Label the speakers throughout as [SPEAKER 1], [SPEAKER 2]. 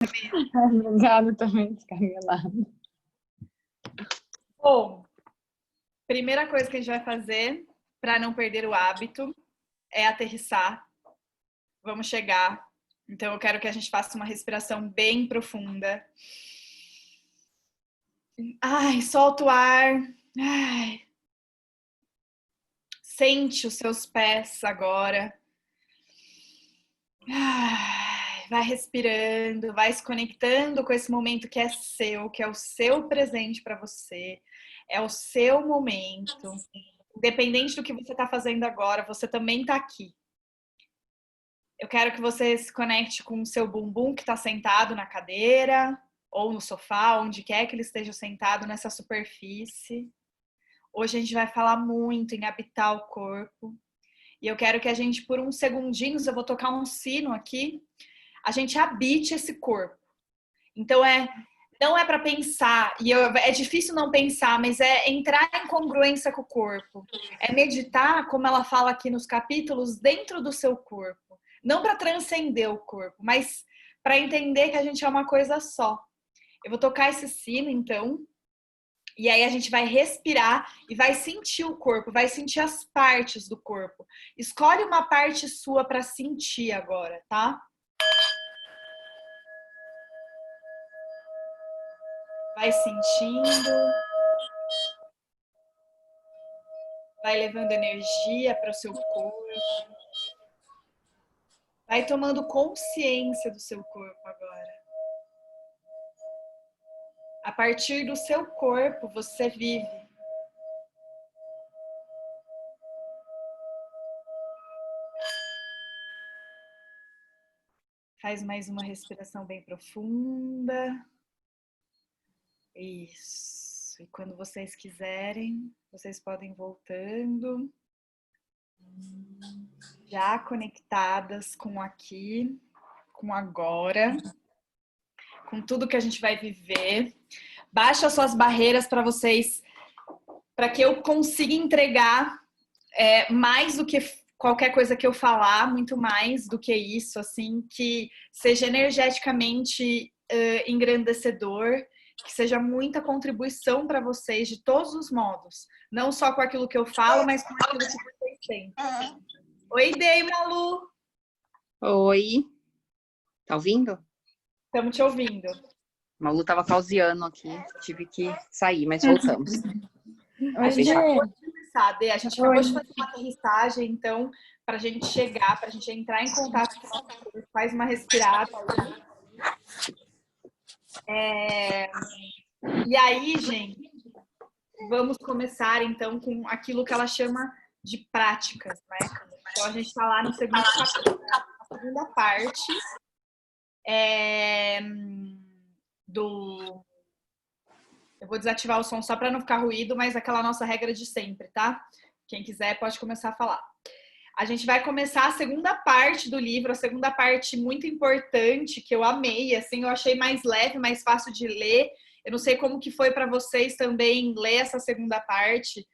[SPEAKER 1] Obrigada também, descarregado.
[SPEAKER 2] Bom, primeira coisa que a gente vai fazer para não perder o hábito é aterrissar. Vamos chegar. Então eu quero que a gente faça uma respiração bem profunda. Ai, solta o ar. Ai. Sente os seus pés agora. Ai, vai respirando, vai se conectando com esse momento que é seu, que é o seu presente para você. É o seu momento. Independente do que você está fazendo agora, você também está aqui. Eu quero que você se conecte com o seu bumbum que está sentado na cadeira ou no sofá, onde quer que ele esteja sentado nessa superfície. Hoje a gente vai falar muito em habitar o corpo. E eu quero que a gente, por uns segundinhos, eu vou tocar um sino aqui, a gente habite esse corpo. Então não é para pensar, é difícil não pensar, mas é entrar em congruência com o corpo. É meditar, como ela fala aqui nos capítulos, dentro do seu corpo. Não para transcender o corpo, mas para entender que a gente é uma coisa só. Eu vou tocar esse sino, então, e aí a gente vai respirar e vai sentir o corpo, vai sentir as partes do corpo. Escolhe uma parte sua para sentir agora, tá? Vai sentindo. Vai levando energia para o seu corpo. Vai tomando consciência do seu corpo agora. A partir do seu corpo, você vive. Faz mais uma respiração bem profunda. Isso. E quando vocês quiserem, vocês podem ir voltando. Já conectadas com aqui, com agora, com tudo que a gente vai viver. Baixa suas barreiras para vocês, para que eu consiga entregar mais do que qualquer coisa que eu falar, muito mais do que isso, assim, que seja energeticamente engrandecedor, que seja muita contribuição para vocês de todos os modos, não só com aquilo que eu falo, mas com aquilo que vocês têm. Oi, Dei, Malu!
[SPEAKER 1] Oi, tá ouvindo?
[SPEAKER 2] Estamos te ouvindo.
[SPEAKER 1] Malu tava pauseando aqui, tive que sair, mas voltamos.
[SPEAKER 2] A gente acabou de começar, Dê, a gente acabou de fazer uma aterrissagem, então, para a gente chegar, para a gente entrar em contato com o nosso corpo, faz uma respirada. E aí, gente, vamos começar, então, com aquilo que ela chama de práticas, né? Então, a gente está lá no segundo capítulo, na segunda parte do... Eu vou desativar o som só para não ficar ruído, mas aquela nossa regra de sempre, tá? Quem quiser pode começar a falar. A gente vai começar a segunda parte do livro, a segunda parte muito importante, que eu amei, assim, eu achei mais leve, mais fácil de ler. Eu não sei como que foi para vocês também ler essa segunda parte,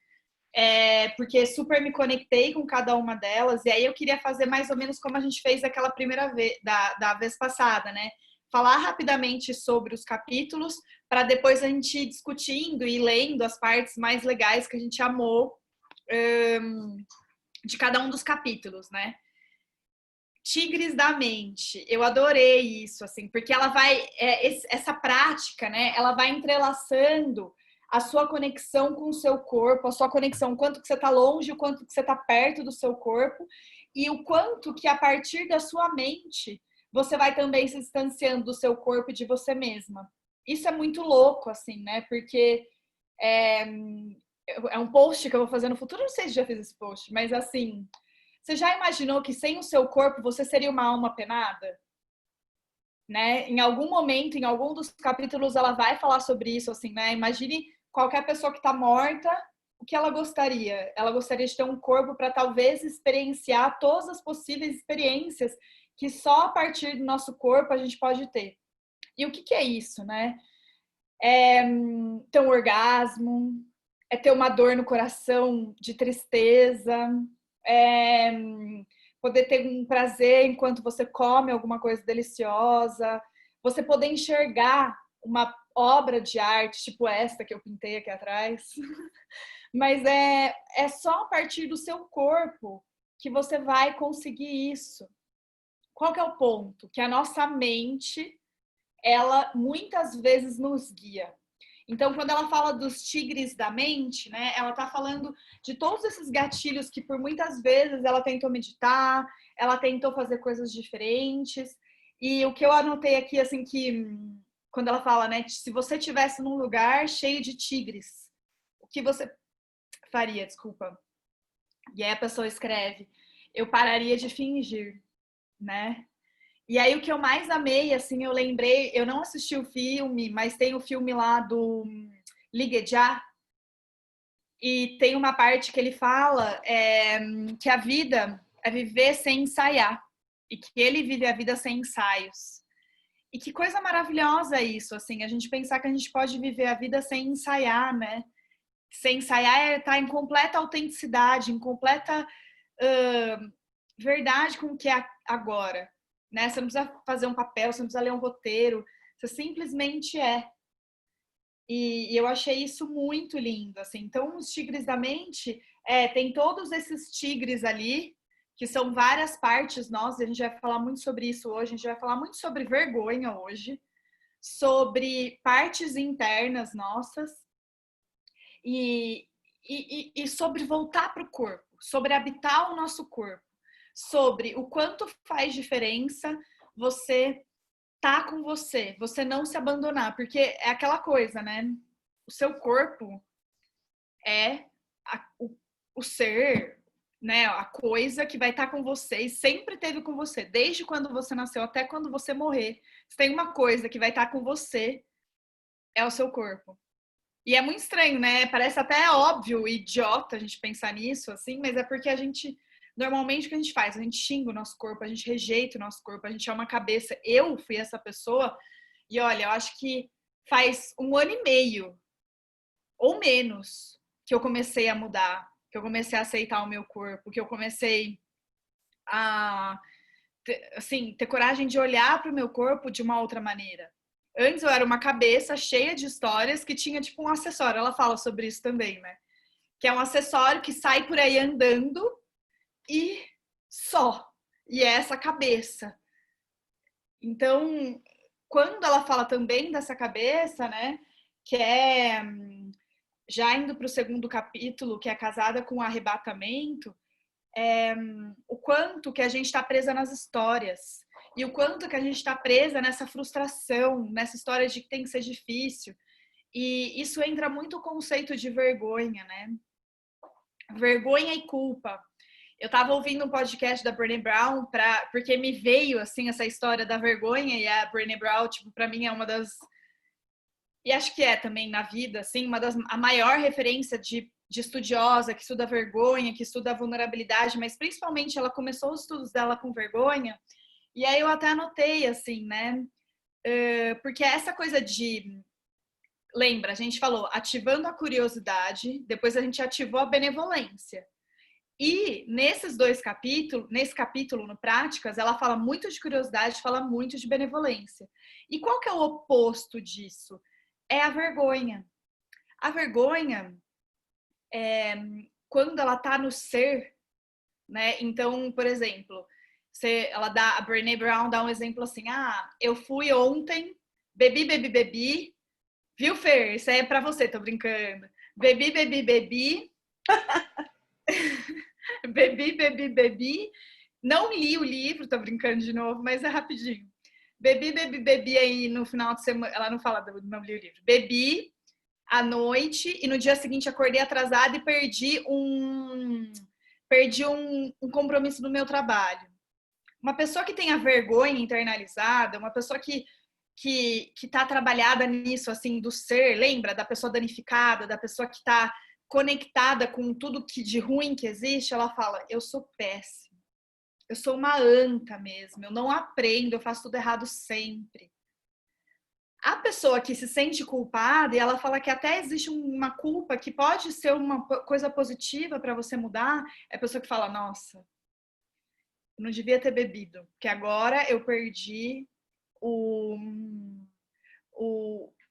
[SPEAKER 2] porque super me conectei com cada uma delas, e aí eu queria fazer mais ou menos como a gente fez aquela primeira vez, da vez passada, né? Falar rapidamente sobre os capítulos, para depois a gente ir discutindo e lendo as partes mais legais que a gente amou de cada um dos capítulos, né? Tigres da mente, eu adorei isso, assim, porque ela vai, essa prática, né? Ela vai entrelaçando a sua conexão com o seu corpo, a sua conexão, o quanto que você está longe, o quanto que você está perto do seu corpo, e o quanto que a partir da sua mente você vai também se distanciando do seu corpo e de você mesma. Isso é muito louco, assim, né? Porque é um post que eu vou fazer no futuro, não sei se já fiz esse post, mas assim, você já imaginou que sem o seu corpo você seria uma alma penada? Né? Em algum momento, em algum dos capítulos, ela vai falar sobre isso, assim, né? Imagine qualquer pessoa que está morta, o que ela gostaria? Ela gostaria de ter um corpo para talvez experienciar todas as possíveis experiências que só a partir do nosso corpo a gente pode ter. E o que é isso, né? É ter um orgasmo, é ter uma dor no coração de tristeza, poder ter um prazer enquanto você come alguma coisa deliciosa, você poder enxergar uma obra de arte, tipo esta que eu pintei aqui atrás, mas é só a partir do seu corpo que você vai conseguir isso. Qual que é o ponto? Que a nossa mente, ela muitas vezes nos guia. Então, quando ela fala dos tigres da mente, né, ela tá falando de todos esses gatilhos que por muitas vezes ela tentou meditar, ela tentou fazer coisas diferentes. E o que eu anotei aqui, assim, que quando ela fala, né, se você estivesse num lugar cheio de tigres, o que você faria? Desculpa. E aí a pessoa escreve, eu pararia de fingir, né? E aí o que eu mais amei, assim, eu lembrei, eu não assisti o filme, mas tem o filme lá do Ligue Já, e tem uma parte que ele fala que a vida é viver sem ensaiar, e que ele vive a vida sem ensaios. E que coisa maravilhosa isso, assim, a gente pensar que a gente pode viver a vida sem ensaiar, né? Sem ensaiar é estar em completa autenticidade, em completa verdade com o que é agora. Né? Você não precisa fazer um papel, você não precisa ler um roteiro, você simplesmente é. E eu achei isso muito lindo, assim. Então, os tigres da mente, tem todos esses tigres ali, que são várias partes nossas, a gente vai falar muito sobre isso hoje, a gente vai falar muito sobre vergonha hoje, sobre partes internas nossas e sobre voltar para o corpo, sobre habitar o nosso corpo, sobre o quanto faz diferença você tá com você, você não se abandonar, porque é aquela coisa, né? O seu corpo é o ser, né? A coisa que vai estar com você e sempre teve com você, desde quando você nasceu até quando você morrer. Se tem uma coisa que vai estar com você, é o seu corpo. E é muito estranho, né? Parece até óbvio, idiota a gente pensar nisso, assim, mas é porque a gente, normalmente o que a gente faz? A gente xinga o nosso corpo, a gente rejeita o nosso corpo, a gente é uma cabeça. Eu fui essa pessoa, e olha, eu acho que faz 1 ano e meio, ou menos, que eu comecei a mudar, que eu comecei a aceitar o meu corpo, que eu comecei a, assim, ter coragem de olhar para o meu corpo de uma outra maneira. Antes eu era uma cabeça cheia de histórias que tinha tipo um acessório. Ela fala sobre isso também, né? Que é um acessório que sai por aí andando e só. E é essa cabeça. Então, quando ela fala também dessa cabeça, né? Que é já indo para o segundo capítulo, que é casada com o arrebatamento, o quanto que a gente está presa nas histórias e o quanto que a gente está presa nessa frustração, nessa história de que tem que ser difícil. E isso entra muito o conceito de vergonha, né? Vergonha e culpa. Eu estava ouvindo um podcast da Brené Brown porque me veio assim essa história da vergonha, e a Brené Brown, tipo, para mim é uma das, e acho que é também na vida, assim, a maior referência de estudiosa que estuda vergonha, que estuda vulnerabilidade, mas principalmente ela começou os estudos dela com vergonha. E aí eu até anotei assim, né? Porque essa coisa de, lembra, a gente falou ativando a curiosidade, depois a gente ativou a benevolência. E nesses dois capítulos, nesse capítulo no Práticas, ela fala muito de curiosidade, fala muito de benevolência. E qual que é o oposto disso? É a vergonha. A vergonha, quando ela tá no ser, né? Então, por exemplo, a Brené Brown dá um exemplo assim: eu fui ontem, bebi, viu, Fer? Isso aí é pra você, tô brincando. Bebi, bebi. Não li o livro, tô brincando de novo, mas é rapidinho. Bebi aí no final de semana. Ela não fala, não li o livro. Bebi à noite e no dia seguinte acordei atrasada e perdi um compromisso do meu trabalho. Uma pessoa que tem a vergonha internalizada, uma pessoa que tá trabalhada nisso, assim, do ser, lembra? Da pessoa danificada, da pessoa que tá conectada com tudo que de ruim que existe, ela fala, eu sou péssima. Eu sou uma anta mesmo, eu não aprendo, eu faço tudo errado sempre. A pessoa que se sente culpada, e ela fala que até existe uma culpa que pode ser uma coisa positiva para você mudar, é a pessoa que fala, nossa, eu não devia ter bebido, porque agora eu perdi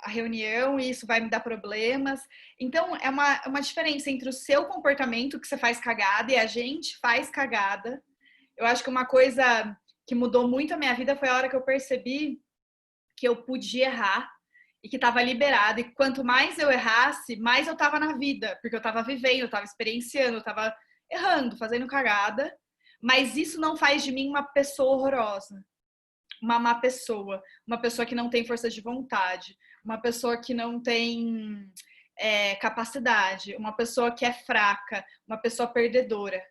[SPEAKER 2] a reunião e isso vai me dar problemas. Então, é uma diferença entre o seu comportamento, que você faz cagada, e a gente faz cagada. Eu acho que uma coisa que mudou muito a minha vida foi a hora que eu percebi que eu podia errar e que estava liberada. E quanto mais eu errasse, mais eu estava na vida, porque eu estava vivendo, eu estava experienciando, eu estava errando, fazendo cagada. Mas isso não faz de mim uma pessoa horrorosa, uma má pessoa, uma pessoa que não tem força de vontade, uma pessoa que não tem capacidade, uma pessoa que é fraca, uma pessoa perdedora.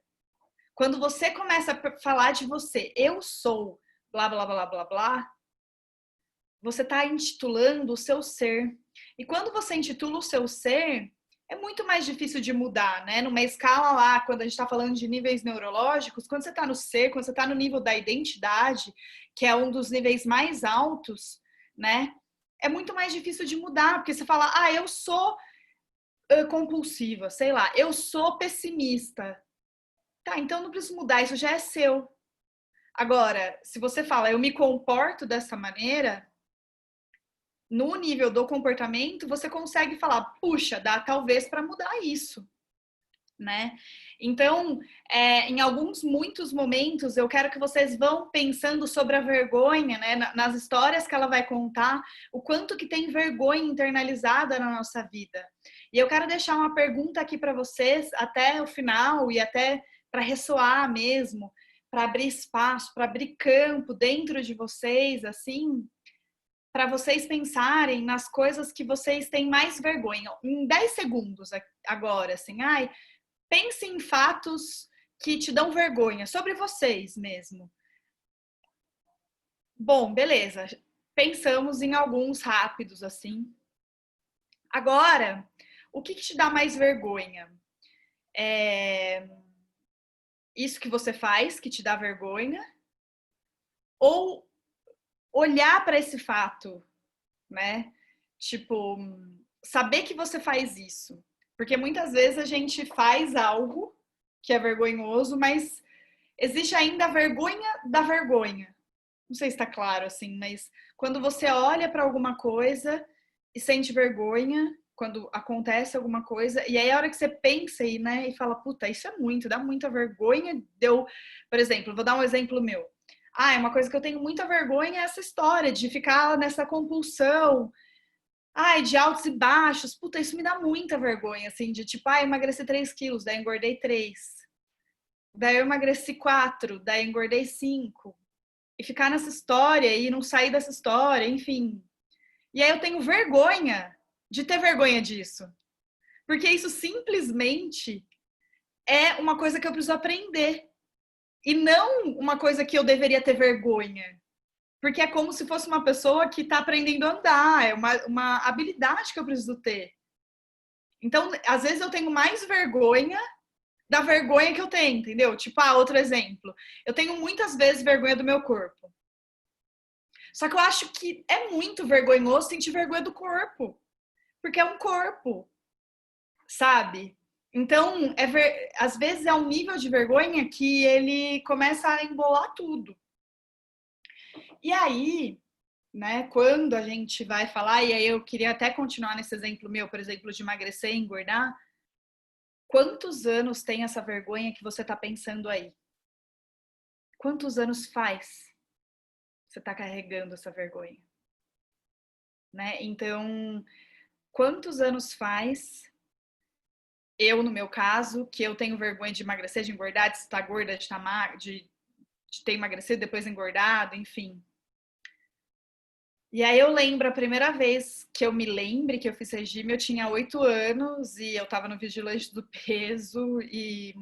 [SPEAKER 2] Quando você começa a falar de você, eu sou blá, blá, blá, blá, blá, você está intitulando o seu ser. E quando você intitula o seu ser, é muito mais difícil de mudar, né? Numa escala lá, quando a gente está falando de níveis neurológicos, quando você está no ser, quando você está no nível da identidade, que é um dos níveis mais altos, né? É muito mais difícil de mudar, porque você fala, eu sou compulsiva, sei lá, eu sou pessimista. Tá, então não preciso mudar, isso já é seu. Agora, se você fala, eu me comporto dessa maneira, no nível do comportamento, você consegue falar, puxa, dá talvez para mudar isso, né? Então, muitos momentos, eu quero que vocês vão pensando sobre a vergonha, né? Nas histórias que ela vai contar, o quanto que tem vergonha internalizada na nossa vida. E eu quero deixar uma pergunta aqui para vocês, até o final, e até para ressoar mesmo, para abrir espaço, para abrir campo dentro de vocês, assim, para vocês pensarem nas coisas que vocês têm mais vergonha. Em 10 segundos agora, assim, pense em fatos que te dão vergonha, sobre vocês mesmo. Bom, beleza. Pensamos em alguns rápidos, assim. Agora, o que te dá mais vergonha? Isso que você faz, que te dá vergonha? Ou olhar para esse fato, né? Tipo, saber que você faz isso. Porque muitas vezes a gente faz algo que é vergonhoso, mas existe ainda a vergonha da vergonha. Não sei se está claro assim, mas quando você olha para alguma coisa e sente vergonha, quando acontece alguma coisa, e aí a hora que você pensa aí, né, e fala, puta, isso é muito, dá muita vergonha, por exemplo, vou dar um exemplo meu. É uma coisa que eu tenho muita vergonha é essa história de ficar nessa compulsão, de altos e baixos. Puta, isso me dá muita vergonha, assim, de tipo, emagreci 3 quilos, daí engordei 3. Daí eu emagreci 4, daí engordei 5. E ficar nessa história e não sair dessa história, enfim. E aí eu tenho vergonha de ter vergonha disso. Porque isso simplesmente é uma coisa que eu preciso aprender. E não uma coisa que eu deveria ter vergonha. Porque é como se fosse uma pessoa que está aprendendo a andar, é uma habilidade que eu preciso ter. Então, às vezes eu tenho mais vergonha da vergonha que eu tenho, entendeu? Tipo, outro exemplo. Eu tenho muitas vezes vergonha do meu corpo. Só que eu acho que é muito vergonhoso sentir vergonha do corpo. Porque é um corpo, sabe? Então, às vezes é um nível de vergonha que ele começa a embolar tudo. E aí, né, quando a gente vai falar, e aí eu queria até continuar nesse exemplo meu, por exemplo, de emagrecer e engordar, quantos anos tem essa vergonha que você está pensando aí? Quantos anos faz você está carregando essa vergonha? Né? Então, quantos anos faz, eu no meu caso, que eu tenho vergonha de emagrecer, de engordar, de estar gorda, de estar magra, de ter emagrecido, depois engordado, enfim. E aí eu lembro a primeira vez que eu me lembre que eu fiz regime, eu tinha 8 anos e eu tava no Vigilante do Peso e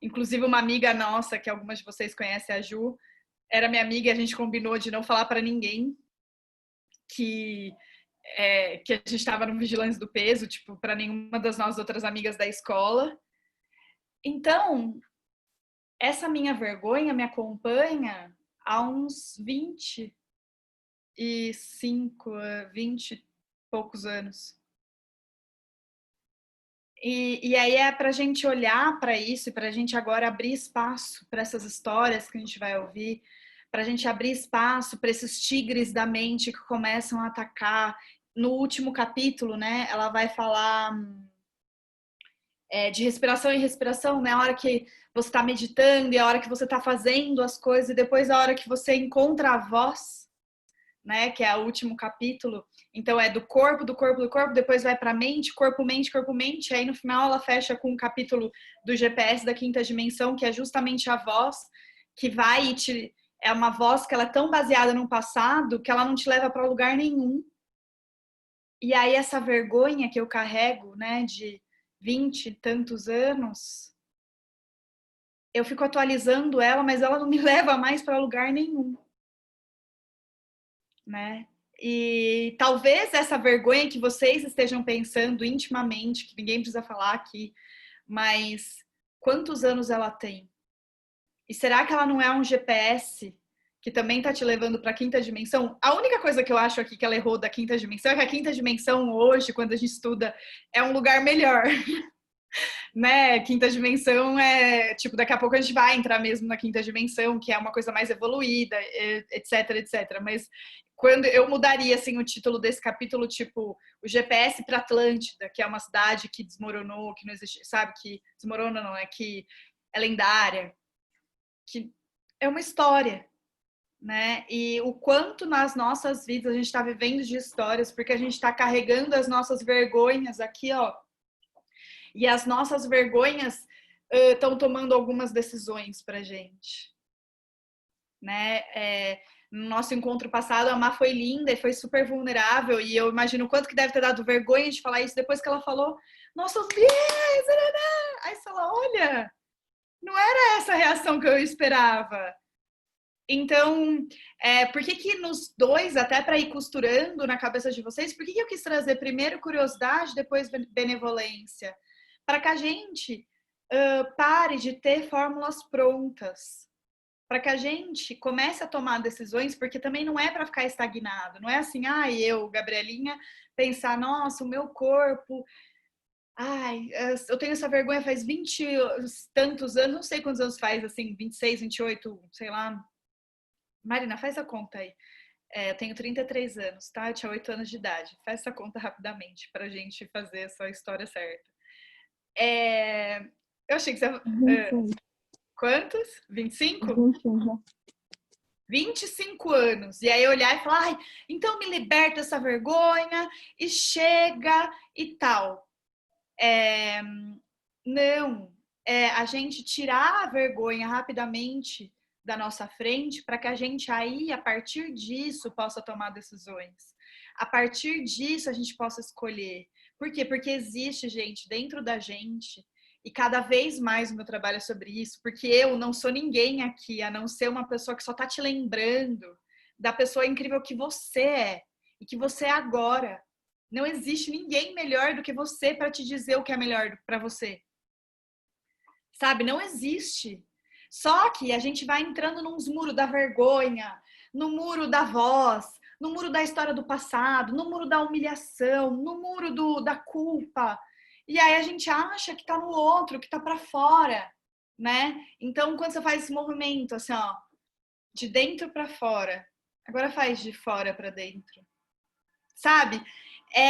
[SPEAKER 2] inclusive uma amiga nossa, que algumas de vocês conhecem, a Ju, era minha amiga e a gente combinou de não falar para ninguém que a gente estava no Vigilância do Peso, tipo, para nenhuma das nossas outras amigas da escola. Então, essa minha vergonha me acompanha há uns 20 e poucos anos. E aí é para a gente olhar para isso e para a gente agora abrir espaço para essas histórias que a gente vai ouvir, para a gente abrir espaço para esses tigres da mente que começam a atacar. No último capítulo, né, ela vai falar de respiração e respiração, né? A hora que você está meditando e a hora que você está fazendo as coisas, e depois a hora que você encontra a voz, né? Que é o último capítulo. Então é do corpo, do corpo, do corpo, depois vai para a mente, corpo, mente, corpo, mente. Aí no final ela fecha com um capítulo do GPS da quinta dimensão, que é justamente a voz que vai e te... É uma voz que ela é tão baseada no passado que ela não te leva para lugar nenhum. E aí essa vergonha que eu carrego, né, de 20 e tantos anos, eu fico atualizando ela, mas ela não me leva mais para lugar nenhum, né? E talvez essa vergonha que vocês estejam pensando intimamente, que ninguém precisa falar aqui, mas quantos anos ela tem? E será que ela não é um GPS que também está te levando para a quinta dimensão? A única coisa que eu acho aqui que ela errou da quinta dimensão é que a quinta dimensão hoje, quando a gente estuda, é um lugar melhor. Né? Quinta dimensão é, tipo, daqui a pouco a gente vai entrar mesmo na quinta dimensão, que é uma coisa mais evoluída, etc, etc. Mas quando eu mudaria, assim, o título desse capítulo, tipo, o GPS para Atlântida, que é uma cidade que desmoronou, que não existe, sabe? Que desmorona não, é que é lendária, que é uma história, né? E o quanto nas nossas vidas a gente está vivendo de histórias, porque a gente está carregando as nossas vergonhas aqui, ó. E as nossas vergonhas estão tomando algumas decisões pra gente, né? No nosso encontro passado, a Má foi linda e foi super vulnerável, e eu imagino o quanto que deve ter dado vergonha de falar isso depois que ela falou, nossos dias, aí você fala, olha, não era essa a reação que eu esperava. Então, por que que nos dois, até para ir costurando na cabeça de vocês, por que que eu quis trazer primeiro curiosidade, depois benevolência? Para que a gente pare de ter fórmulas prontas, para que a gente comece a tomar decisões, porque também não é para ficar estagnado, não é assim, eu, Gabrielinha, pensar, nossa, o meu corpo, eu tenho essa vergonha faz 20 tantos anos, não sei quantos anos faz, assim, 26, 28, sei lá. Marina, faz a conta aí. Eu tenho 33 anos, tá? Eu tinha 8 anos de idade. Faz essa conta rapidamente pra gente fazer essa história certa. Eu achei que você...
[SPEAKER 3] 25.
[SPEAKER 2] Quantos? 25?
[SPEAKER 3] 25.
[SPEAKER 2] 25 anos. E aí olhar e falar, então me liberta dessa vergonha e chega e tal. Não. A gente tirar a vergonha rapidamente da nossa frente para que a gente aí, a partir disso, possa tomar decisões. A partir disso, a gente possa escolher. Por quê? Porque existe, gente, dentro da gente, e cada vez mais o meu trabalho é sobre isso, porque eu não sou ninguém aqui, a não ser uma pessoa que só tá te lembrando da pessoa incrível que você é e que você é agora. Não existe ninguém melhor do que você para te dizer o que é melhor para você. Sabe? Não existe. Só que a gente vai entrando nos muros da vergonha, no muro da voz, no muro da história do passado, no muro da humilhação, no muro da culpa. E aí a gente acha que tá no outro, que tá para fora, né? Então, quando você faz esse movimento, assim, ó, de dentro para fora, agora faz de fora para dentro. Sabe?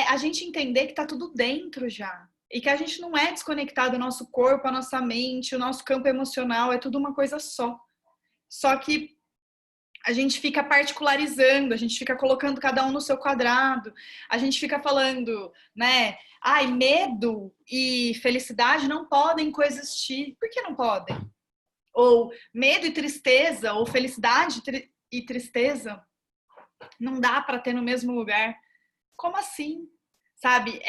[SPEAKER 2] A gente entender que tá tudo dentro já. E que a gente não é desconectado do nosso corpo, a nossa mente, o nosso campo emocional, é tudo uma coisa só. Só que a gente fica particularizando, a gente fica colocando cada um no seu quadrado, a gente fica falando, né? Medo e felicidade não podem coexistir. Por que não podem? Ou medo e tristeza, ou felicidade e tristeza, não dá para ter no mesmo lugar. Como assim? Sabe,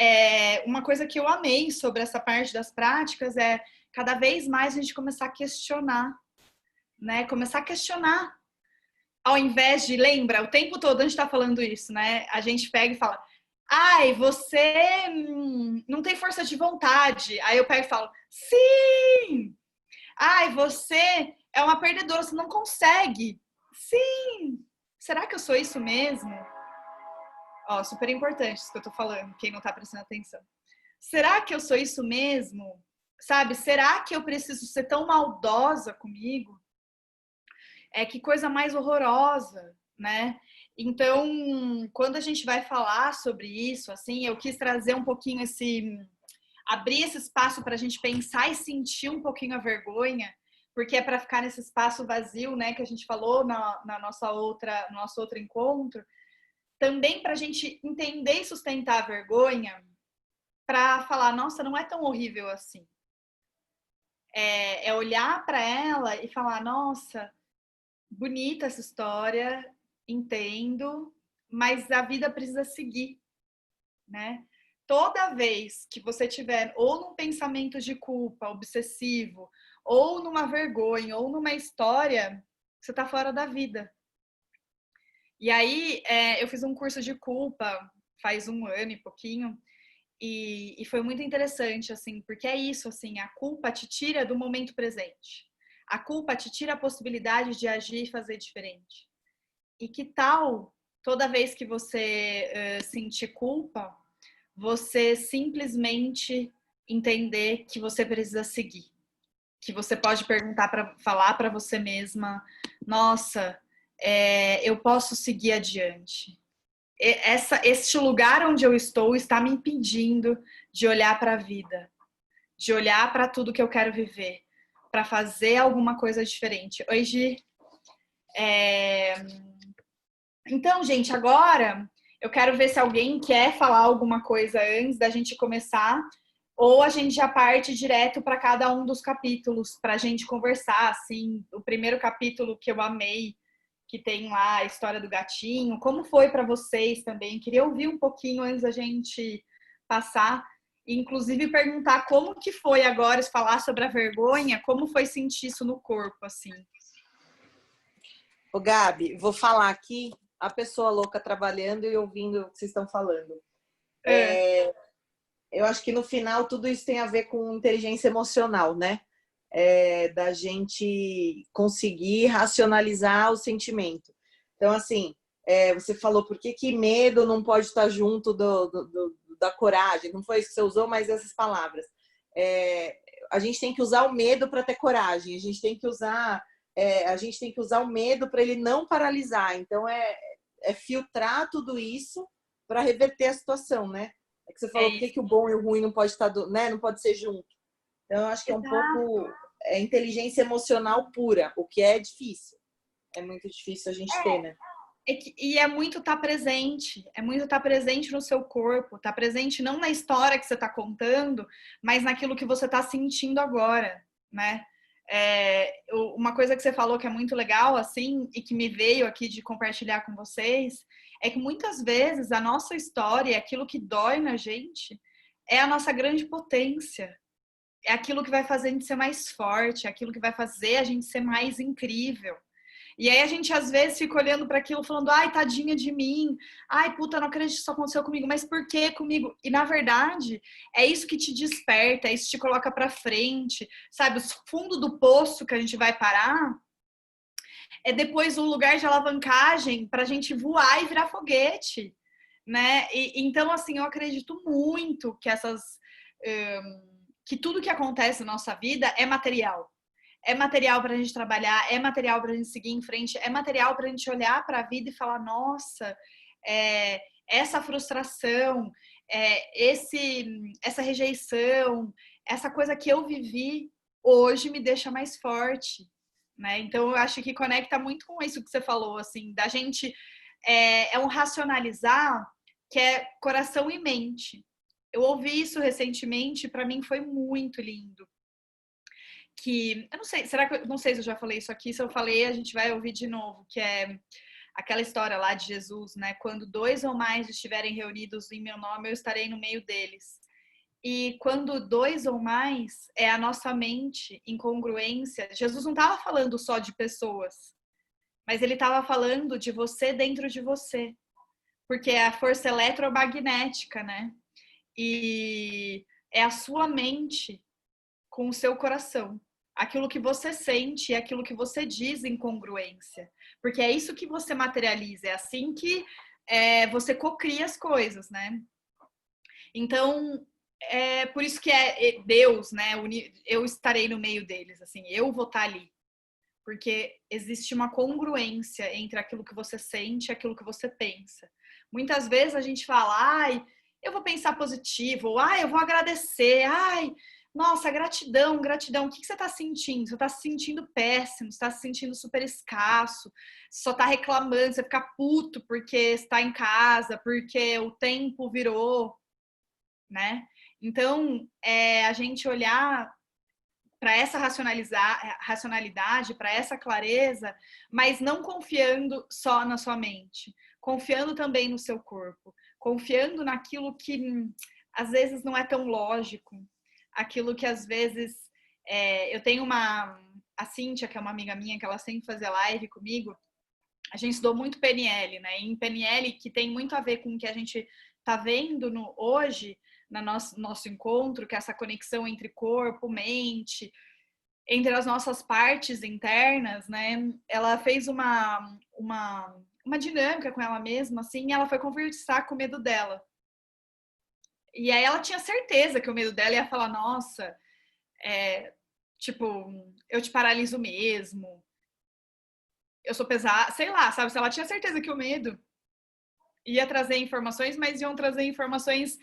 [SPEAKER 2] uma coisa que eu amei sobre essa parte das práticas é cada vez mais a gente começar a questionar, né? Começar a questionar. Ao invés de, lembra, o tempo todo a gente tá falando isso, né? A gente pega e fala, você não tem força de vontade. Aí eu pego e falo, sim! Você é uma perdedora, você não consegue. Sim! Será que eu sou isso mesmo? Ó, super importante isso que eu tô falando, quem não tá prestando atenção. Será que eu sou isso mesmo? Sabe? Será que eu preciso ser tão maldosa comigo? Que coisa mais horrorosa, né? Então, quando a gente vai falar sobre isso, assim, eu quis trazer um pouquinho abrir esse espaço para a gente pensar e sentir um pouquinho a vergonha, porque é para ficar nesse espaço vazio, né, que a gente falou no nosso outro encontro, também para a gente entender e sustentar a vergonha, para falar, nossa, não é tão horrível assim. É olhar para ela e falar, nossa, bonita essa história, entendo, mas a vida precisa seguir, né? Toda vez que você tiver ou num pensamento de culpa obsessivo, ou numa vergonha, ou numa história, você tá fora da vida. E aí, eu fiz um curso de culpa faz 1 ano e pouquinho, e foi muito interessante, assim, porque é isso, assim, a culpa te tira do momento presente. A culpa te tira a possibilidade de agir e fazer diferente. E que tal, toda vez que você sentir culpa, você simplesmente entender que você precisa seguir. Que você pode falar para você mesma, nossa, eu posso seguir adiante. Este lugar onde eu estou está me impedindo de olhar para a vida, de olhar para tudo que eu quero viver, para fazer alguma coisa diferente. Oi, Gi. Então, gente, agora eu quero ver se alguém quer falar alguma coisa antes da gente começar, ou a gente já parte direto para cada um dos capítulos, para a gente conversar, assim, o primeiro capítulo que eu amei, que tem lá a história do gatinho, como foi para vocês também? Queria ouvir um pouquinho antes da gente passar, e inclusive perguntar como que foi agora, falar sobre a vergonha, como foi sentir isso no corpo, assim.
[SPEAKER 3] Ô, Gabi, vou falar aqui, a pessoa louca trabalhando e ouvindo o que vocês estão falando. Eu acho que no final tudo isso tem a ver com inteligência emocional, né? Da gente conseguir racionalizar o sentimento. Então, assim, você falou por que medo não pode estar junto da coragem? Não foi isso que você usou, mas essas palavras. A gente tem que usar o medo para ter coragem. A gente tem que usar o medo para ele não paralisar. Então, filtrar tudo isso para reverter a situação, né? É que você falou por que o bom e o ruim não pode estar, né? Não pode ser junto. Então, eu acho que é um pouco inteligência emocional pura, o que é difícil. É muito difícil a gente ter, né?
[SPEAKER 2] E é muito estar presente, no seu corpo, estar presente não na história que você está contando, mas naquilo que você está sentindo agora, né? Uma coisa que você falou que é muito legal, assim, e que me veio aqui de compartilhar com vocês, é que muitas vezes a nossa história, aquilo que dói na gente, é a nossa grande potência. É aquilo que vai fazer a gente ser mais forte, é aquilo que vai fazer a gente ser mais incrível. E aí a gente às vezes fica olhando para aquilo falando, ai, tadinha de mim, ai, puta, não acredito que isso aconteceu comigo, mas por que comigo? E na verdade, é isso que te desperta, é isso que te coloca para frente, sabe? O fundo do poço que a gente vai parar é depois um lugar de alavancagem para a gente voar e virar foguete, né? Então, assim, eu acredito muito que que tudo que acontece na nossa vida é material. É material para a gente trabalhar, é material para a gente seguir em frente, é material para a gente olhar para a vida e falar, nossa, essa frustração, essa rejeição, essa coisa que eu vivi hoje me deixa mais forte, né? Então eu acho que conecta muito com isso que você falou, assim, da gente um racionalizar que é coração e mente. Eu ouvi isso recentemente, para mim foi muito lindo. Que eu não sei, não sei se eu já falei isso aqui, se eu falei, a gente vai ouvir de novo, que é aquela história lá de Jesus, né? Quando 2 ou mais estiverem reunidos em meu nome, eu estarei no meio deles. E quando 2 ou mais é a nossa mente em congruência, Jesus não estava falando só de pessoas, mas ele estava falando de você dentro de você, porque é a força eletromagnética, né? E é a sua mente com o seu coração. Aquilo que você sente e aquilo que você diz em congruência. Porque é isso que você materializa, é assim que você cocria as coisas, né? Então, é por isso que é Deus, né? Eu estarei no meio deles, assim, eu vou estar ali. porque existe uma congruência entre aquilo que você sente e aquilo que você pensa. Muitas vezes a gente fala, ai, eu vou pensar positivo, ou ai, eu vou agradecer, ai, nossa, gratidão, gratidão. O que você está sentindo? Você está se sentindo péssimo, você está se sentindo super escasso, você só está reclamando, você fica puto porque está em casa, porque o tempo virou, né? Então, a gente olhar para essa racionalidade, para essa clareza, mas não confiando só na sua mente, confiando também no seu corpo, confiando naquilo que às vezes não é tão lógico, aquilo que às vezes eu tenho a Cíntia, que é uma amiga minha, que ela sempre fazia live comigo. A gente estudou muito PNL, né? E em PNL, que tem muito a ver com o que a gente tá vendo hoje, no nosso encontro, que é essa conexão entre corpo, mente, entre as nossas partes internas, né? Ela fez uma dinâmica com ela mesma, assim, e ela foi conversar com o medo dela. E aí ela tinha certeza que o medo dela ia falar, nossa, tipo, eu te paraliso mesmo, eu sou pesada, sei lá, sabe? Se ela tinha certeza que o medo ia trazer informações, mas iam trazer informações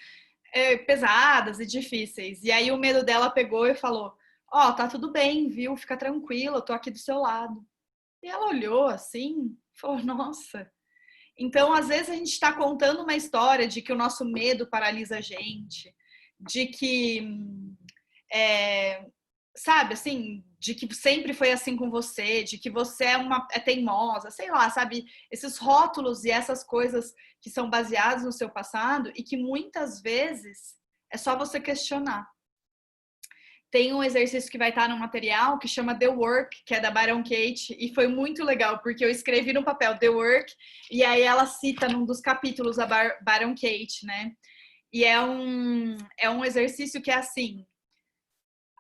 [SPEAKER 2] pesadas e difíceis. E aí o medo dela pegou e falou, ó, tá tudo bem, viu? Fica tranquila, eu tô aqui do seu lado. E ela olhou assim, falou, nossa. Então, às vezes a gente está contando uma história de que o nosso medo paralisa a gente, de que sabe, assim, de que sempre foi assim com você, de que você é teimosa, sei lá, sabe? Esses rótulos e essas coisas que são baseadas no seu passado e que muitas vezes é só você questionar. Tem um exercício que vai estar no material que chama The Work, que é da Byron Katie, e foi muito legal, porque eu escrevi no papel The Work, e aí ela cita num dos capítulos a Byron Katie, né? E é um exercício que é assim,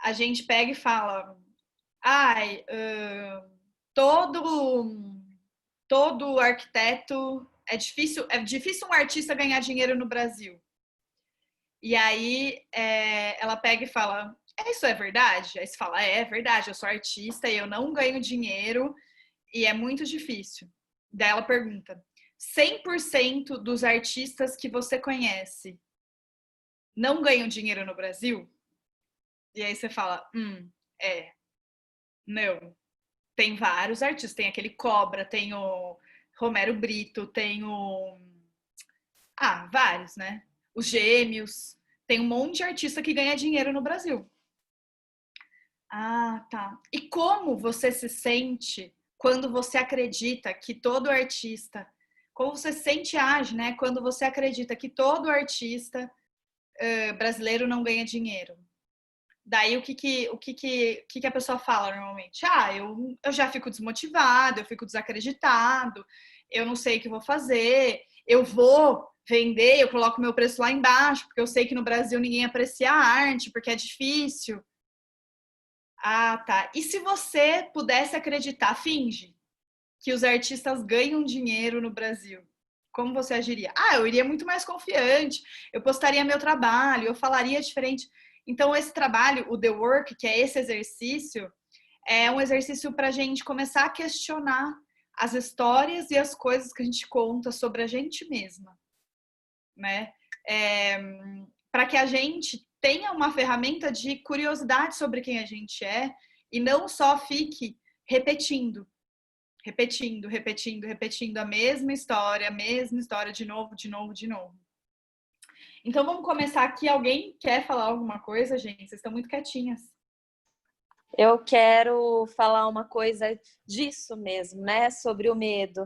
[SPEAKER 2] a gente pega e fala, ai, todo arquiteto, é difícil um artista ganhar dinheiro no Brasil. E aí ela pega e fala, isso é verdade? Aí você fala, é verdade, eu sou artista e eu não ganho dinheiro e é muito difícil. Daí ela pergunta, 100% dos artistas que você conhece não ganham dinheiro no Brasil? E aí você fala, não. Tem vários artistas, tem aquele Cobra, tem o Romero Brito, tem vários, né? Os Gêmeos, tem um monte de artista que ganha dinheiro no Brasil. Ah, tá. E como você se sente quando você acredita que todo artista, como você se sente e age, né? Quando você acredita que todo artista brasileiro não ganha dinheiro? Daí o que a pessoa fala normalmente? Eu já fico desmotivado, eu fico desacreditado, eu não sei o que vou fazer, eu vou vender, eu coloco meu preço lá embaixo, porque eu sei que no Brasil ninguém aprecia a arte, porque é difícil. Ah, tá. E se você pudesse acreditar, finge, que os artistas ganham dinheiro no Brasil, como você agiria? Eu iria muito mais confiante, eu postaria meu trabalho, eu falaria diferente. Então, esse trabalho, o The Work, que é esse exercício, é um exercício para a gente começar a questionar as histórias e as coisas que a gente conta sobre a gente mesma, né? Para que a gente tenha uma ferramenta de curiosidade sobre quem a gente é e não só fique repetindo a mesma história de novo, de novo, de novo. Então vamos começar aqui. Alguém quer falar alguma coisa, gente? Vocês estão muito quietinhas.
[SPEAKER 4] Eu quero falar uma coisa disso mesmo, né? Sobre o medo.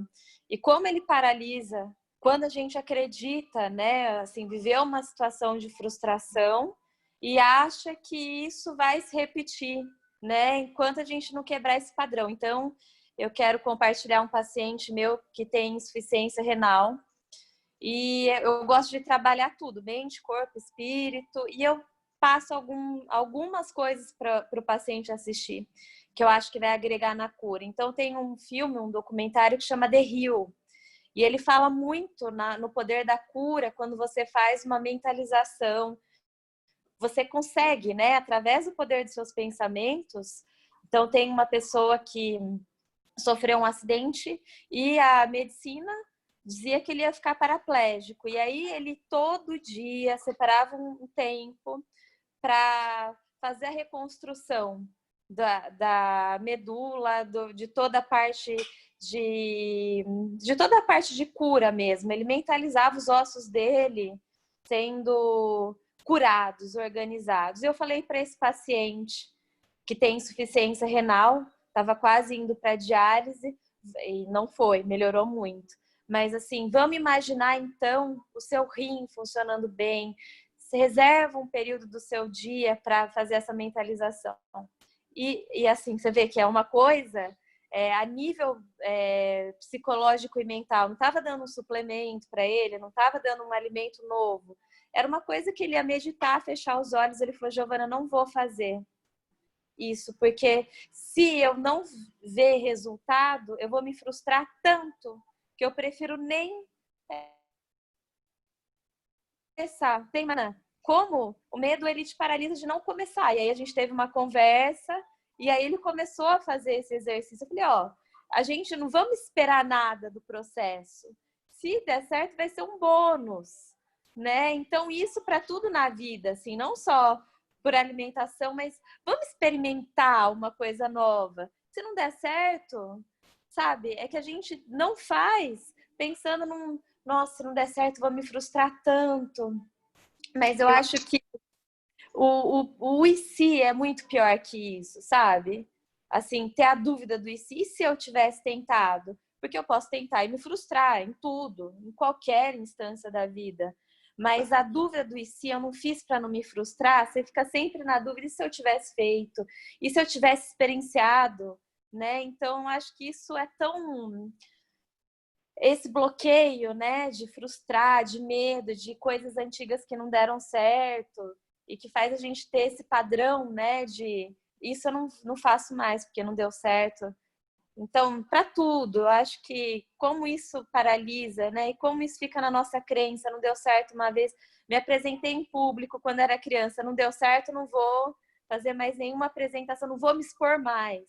[SPEAKER 4] E como ele paralisa quando a gente acredita, né? Assim, viver uma situação de frustração e acha que isso vai se repetir, né? Enquanto a gente não quebrar esse padrão. Então, eu quero compartilhar um paciente meu que tem insuficiência renal. E eu gosto de trabalhar tudo, mente, corpo, espírito. E eu passo algumas coisas para o paciente assistir, que eu acho que vai agregar na cura. Então, tem um filme, um documentário que chama The Heal. E ele fala muito no poder da cura, quando você faz uma mentalização. Você consegue, né, através do poder dos seus pensamentos, Então, tem uma pessoa que sofreu um acidente e a medicina dizia que ele ia ficar paraplégico. E aí ele todo dia separava um tempo para fazer a reconstrução da medula, de toda a parte de toda a parte de cura mesmo. Ele mentalizava os ossos dele sendo curados, organizados. Eu falei para esse paciente que tem insuficiência renal, estava quase indo para diálise e não foi, melhorou muito. Mas assim, vamos imaginar então o seu rim funcionando bem. Você reserva um período do seu dia para fazer essa mentalização. E assim, você vê que é uma coisa a nível psicológico e mental. Não estava dando um suplemento para ele, não estava dando um alimento novo. Era uma coisa que ele ia meditar, fechar os olhos. Ele falou, Giovana, não vou fazer isso, porque se eu não ver resultado, eu vou me frustrar tanto que eu prefiro nem começar. Tem, Maná, como o medo ele te paralisa de não começar. E aí a gente teve uma conversa e aí ele começou a fazer esse exercício. Eu falei, ó, a gente não vamos esperar nada do processo. Se der certo, vai ser um bônus, né? Então isso para tudo na vida, assim, não só por alimentação, mas vamos experimentar uma coisa nova. Se não der certo, sabe? É que a gente não faz pensando nossa, se não der certo, vou me frustrar tanto. Mas eu acho que o e se é muito pior que isso, sabe? Assim, ter a dúvida do e se eu tivesse tentado? Porque eu posso tentar e me frustrar em tudo, em qualquer instância da vida. Mas a dúvida do e se eu não fiz para não me frustrar, você fica sempre na dúvida, e se eu tivesse feito? E se eu tivesse experienciado? Né? Então, acho que isso é tão... Esse bloqueio, né, de frustrar, de medo, de coisas antigas que não deram certo e que faz a gente ter esse padrão, né, de isso eu não faço mais porque não deu certo. Então, para tudo, eu acho que como isso paralisa, né, e como isso fica na nossa crença, não deu certo uma vez, me apresentei em público quando era criança, não deu certo, não vou fazer mais nenhuma apresentação, não vou me expor mais.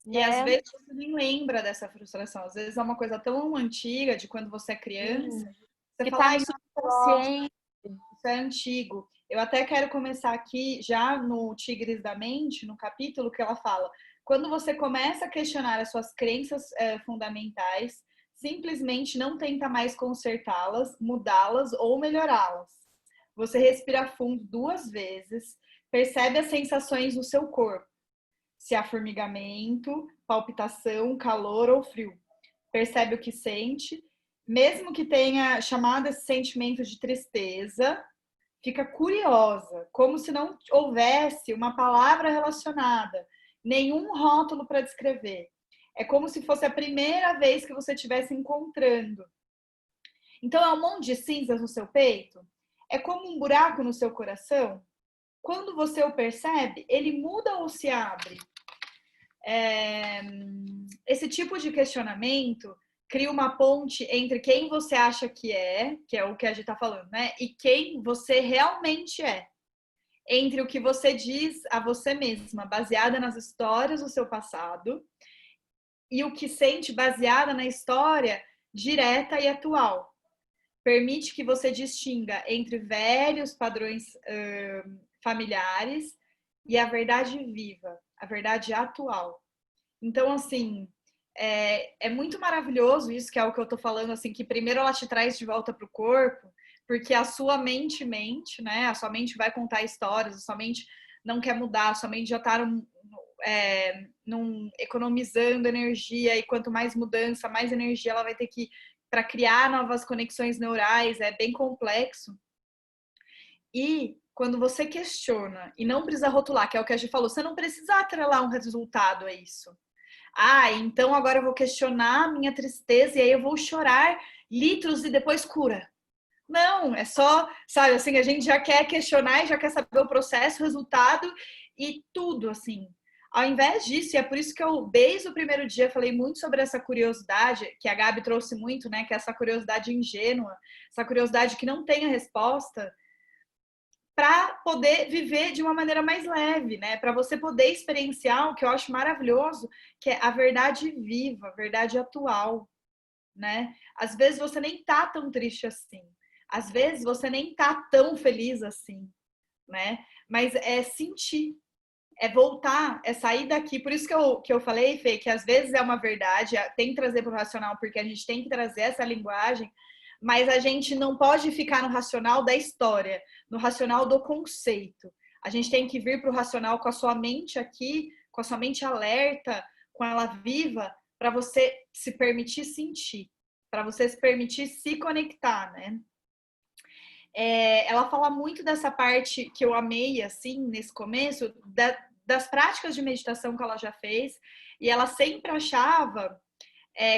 [SPEAKER 2] E às vezes você nem lembra dessa frustração. Às vezes é uma coisa tão antiga de quando você é criança. Você
[SPEAKER 4] que
[SPEAKER 2] fala,
[SPEAKER 4] tá no subconsciente.
[SPEAKER 2] Isso é antigo. Eu até quero começar aqui, já no Tigres da Mente, no capítulo que ela fala. Quando você começa a questionar as suas crenças fundamentais, simplesmente não tenta mais consertá-las, mudá-las ou melhorá-las. Você respira fundo 2 vezes, percebe as sensações no seu corpo. Se há formigamento, palpitação, calor ou frio. Percebe o que sente, mesmo que tenha chamado esse sentimento de tristeza, fica curiosa, como se não houvesse uma palavra relacionada, nenhum rótulo para descrever. É como se fosse a primeira vez que você estivesse encontrando. Então é um monte de cinzas no seu peito? É como um buraco no seu coração? Quando você o percebe, ele muda ou se abre? Esse tipo de questionamento cria uma ponte entre quem você acha que é o que a gente está falando, né? E quem você realmente é. Entre o que você diz a você mesma, baseada nas histórias do seu passado, e o que sente baseada na história direta e atual. Permite que você distinga entre velhos padrões familiares e a verdade viva, a verdade atual. Então, assim, é muito maravilhoso isso, que é o que eu tô falando, assim, que primeiro ela te traz de volta pro corpo, porque a sua mente, né? A sua mente vai contar histórias, a sua mente não quer mudar, a sua mente já tá economizando energia, e quanto mais mudança, mais energia ela vai ter que para criar novas conexões neurais, é bem complexo. E quando você questiona e não precisa rotular, que é o que a gente falou, você não precisa atrelar um resultado a isso. Então agora eu vou questionar a minha tristeza e aí eu vou chorar litros e depois cura. Não, é só, sabe, assim, a gente já quer questionar e já quer saber o processo, o resultado e tudo, assim. Ao invés disso, e é por isso que eu, desde o primeiro dia, falei muito sobre essa curiosidade, que a Gabi trouxe muito, né, que é essa curiosidade ingênua, essa curiosidade que não tem a resposta. para poder viver de uma maneira mais leve, né? Para você poder experienciar o que eu acho maravilhoso, que é a verdade viva, a verdade atual, né? Às vezes você nem tá tão triste assim. Às vezes você nem tá tão feliz assim, né? Mas é sentir, é voltar, é sair daqui. Por isso que eu falei, Fê, que às vezes é uma verdade, tem que trazer para o racional, porque a gente tem que trazer essa linguagem, mas a gente não pode ficar no racional da história, no racional do conceito. A gente tem que vir para o racional com a sua mente aqui, com a sua mente alerta, com ela viva, para você se permitir sentir, para você se permitir se conectar, né? Ela fala muito dessa parte que eu amei, assim, nesse começo, das práticas de meditação que ela já fez, e ela sempre achava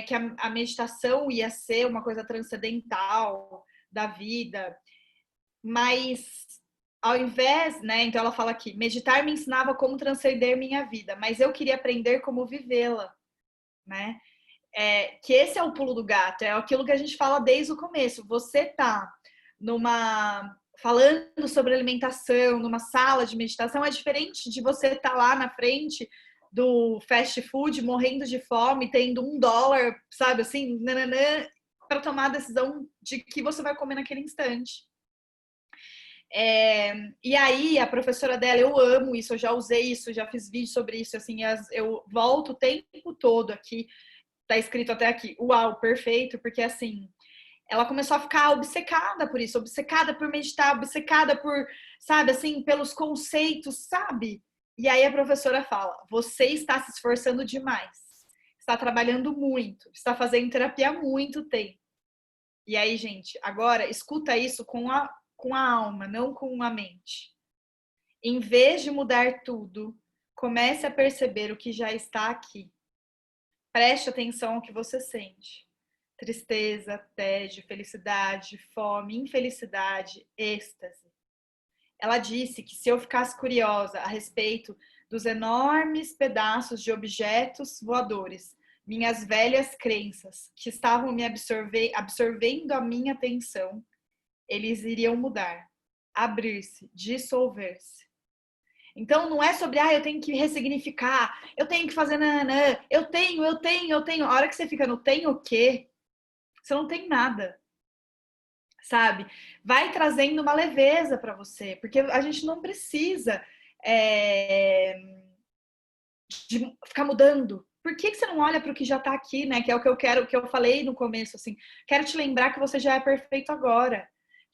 [SPEAKER 2] que a meditação ia ser uma coisa transcendental da vida, mas ao invés, né, então ela fala aqui, meditar me ensinava como transcender minha vida, mas eu queria aprender como vivê-la, né? Que esse é o pulo do gato, é aquilo que a gente fala desde o começo. Você tá falando sobre alimentação, numa sala de meditação, é diferente de você estar lá na frente do fast food, morrendo de fome, tendo $1, sabe, assim, para tomar a decisão de que você vai comer naquele instante. E aí, a professora dela, eu amo isso, eu já usei isso, já fiz vídeo sobre isso, assim, eu volto o tempo todo aqui, tá escrito até aqui, uau, perfeito, porque assim, ela começou a ficar obcecada por isso, obcecada por meditar, obcecada por, sabe, assim, pelos conceitos, sabe? E aí a professora fala, você está se esforçando demais, está trabalhando muito, está fazendo terapia há muito tempo. E aí, gente, agora escuta isso com a alma, não com a mente. Em vez de mudar tudo, comece a perceber o que já está aqui. Preste atenção ao que você sente. Tristeza, tédio, felicidade, fome, infelicidade, êxtase. Ela disse que se eu ficasse curiosa a respeito dos enormes pedaços de objetos voadores, minhas velhas crenças que estavam me absorvendo a minha atenção, eles iriam mudar, abrir-se, dissolver-se. Então não é sobre, eu tenho que ressignificar, eu tenho que fazer nanã, eu tenho. A hora que você fica no tem o quê? Você não tem nada, sabe? Vai trazendo uma leveza para você, porque a gente não precisa de ficar mudando. Por que você não olha para o que já está aqui, né? Que é o que eu quero, que eu falei no começo, assim. Quero te lembrar que você já é perfeito agora.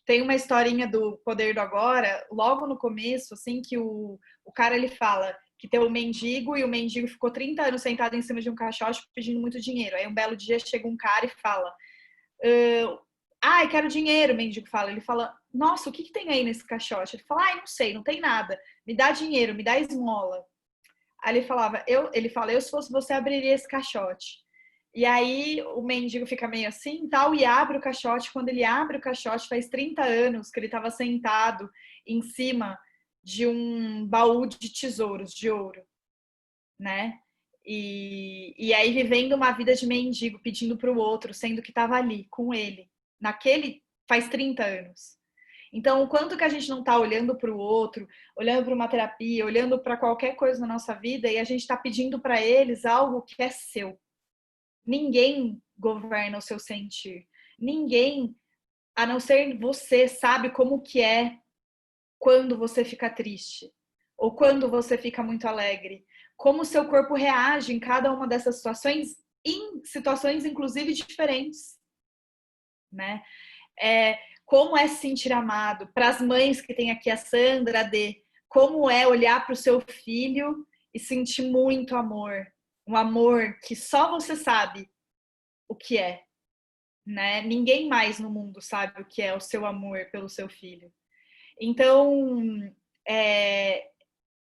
[SPEAKER 2] Tem uma historinha do Poder do Agora, logo no começo, assim, que o cara, ele fala que tem um mendigo e o mendigo ficou 30 anos sentado em cima de um caixote pedindo muito dinheiro. Aí um belo dia chega um cara e fala, quero dinheiro, o mendigo fala. Ele fala, nossa, o que tem aí nesse caixote? Ele fala, não sei, não tem nada. Me dá dinheiro, me dá esmola. Aí ele falava, ele fala, eu se fosse você abriria esse caixote. E aí o mendigo fica meio assim, tal, e abre o caixote. Quando ele abre o caixote, faz 30 anos que ele estava sentado em cima de um baú de tesouros de ouro, né? E aí vivendo uma vida de mendigo, pedindo para o outro, sendo que estava ali com ele, faz 30 anos. Então, o quanto que a gente não está olhando para o outro, olhando para uma terapia, olhando para qualquer coisa na nossa vida e a gente está pedindo para eles algo que é seu. Ninguém governa o seu sentir. Ninguém, a não ser você, sabe como que é quando você fica triste ou quando você fica muito alegre. Como o seu corpo reage em cada uma dessas situações, em situações inclusive diferentes, né? Como é se sentir amado. Para as mães que tem aqui a Sandra, a Dê, como é olhar para o seu filho e sentir muito amor. Um amor que só você sabe o que é, né? Ninguém mais no mundo sabe o que é o seu amor pelo seu filho. Então,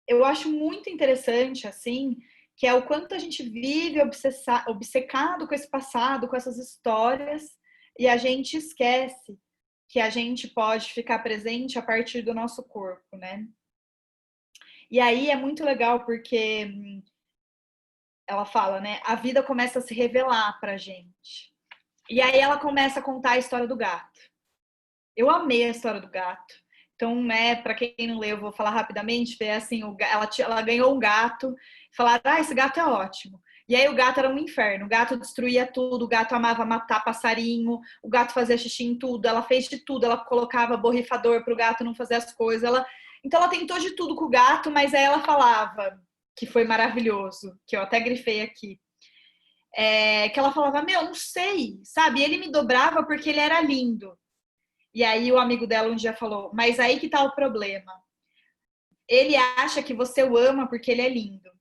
[SPEAKER 2] eu acho muito interessante, assim, que é o quanto a gente vive obcecado com esse passado, com essas histórias, e a gente esquece que a gente pode ficar presente a partir do nosso corpo, né? E aí é muito legal porque ela fala, né? A vida começa a se revelar pra gente. E aí ela começa a contar a história do gato. Eu amei a história do gato. Então, né, para quem não leu, eu vou falar rapidamente, é assim, ela ganhou um gato, falaram, esse gato é ótimo. E aí o gato era um inferno, o gato destruía tudo, o gato amava matar passarinho, o gato fazia xixi em tudo, ela fez de tudo, ela colocava borrifador pro gato não fazer as coisas, então ela tentou de tudo com o gato, mas aí ela falava, que foi maravilhoso, que eu até grifei aqui, que ela falava, não sei, sabe? E ele me dobrava porque ele era lindo. E aí o amigo dela um dia falou, mas aí que tá o problema. Ele acha que você o ama porque ele é lindo.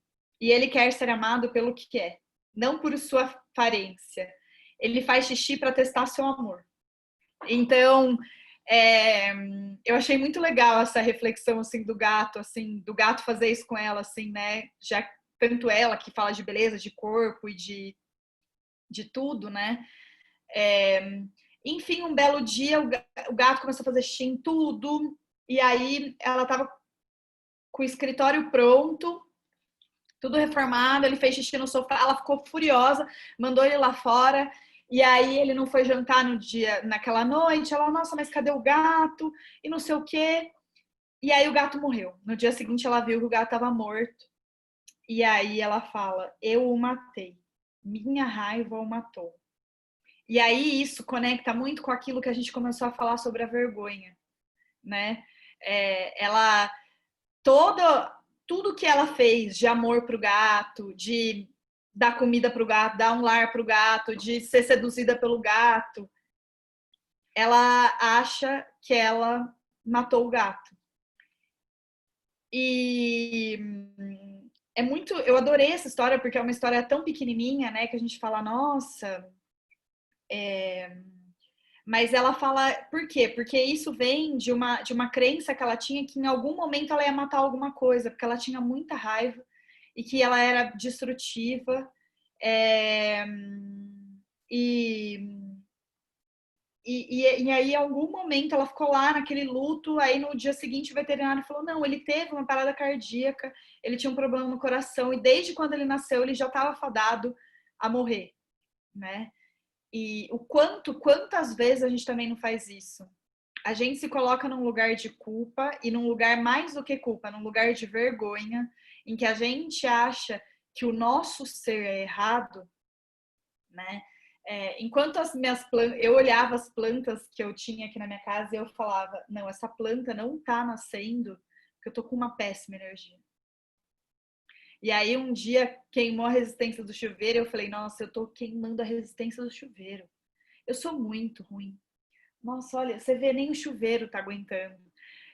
[SPEAKER 2] E ele quer ser amado pelo que é, não por sua aparência. Ele faz xixi para testar seu amor. Então, eu achei muito legal essa reflexão assim do gato fazer isso com ela, assim, né? Já tanto ela que fala de beleza, de corpo e de tudo, né? Enfim, um belo dia o gato começou a fazer xixi em tudo e aí ela tava com o escritório pronto, tudo reformado, ele fez xixi no sofá, ela ficou furiosa, mandou ele lá fora, e aí ele não foi jantar naquela noite, ela, nossa, mas cadê o gato? E não sei o quê. E aí o gato morreu. No dia seguinte ela viu que o gato estava morto. E aí ela fala, eu o matei. Minha raiva o matou. E aí isso conecta muito com aquilo que a gente começou a falar sobre a vergonha, né? Tudo que ela fez de amor pro gato, de dar comida pro gato, dar um lar pro gato, de ser seduzida pelo gato, ela acha que ela matou o gato. E eu adorei essa história porque é uma história tão pequenininha, né, que a gente fala, nossa, mas ela fala, por quê? Porque isso vem de uma crença que ela tinha que em algum momento ela ia matar alguma coisa, porque ela tinha muita raiva e que ela era destrutiva. E aí, em algum momento, ela ficou lá naquele luto. Aí, no dia seguinte, o veterinário falou: não, ele teve uma parada cardíaca, ele tinha um problema no coração, e desde quando ele nasceu, ele já estava fadado a morrer, né? E quantas vezes a gente também não faz isso? A gente se coloca num lugar de culpa e num lugar mais do que culpa, num lugar de vergonha, em que a gente acha que o nosso ser é errado, né? Enquanto as minhas plantas, eu olhava as plantas que eu tinha aqui na minha casa e eu falava, não, essa planta não tá nascendo porque eu tô com uma péssima energia. E aí um dia queimou a resistência do chuveiro e eu falei, nossa, eu tô queimando a resistência do chuveiro. Eu sou muito ruim. Nossa, olha, você vê, nem o chuveiro tá aguentando.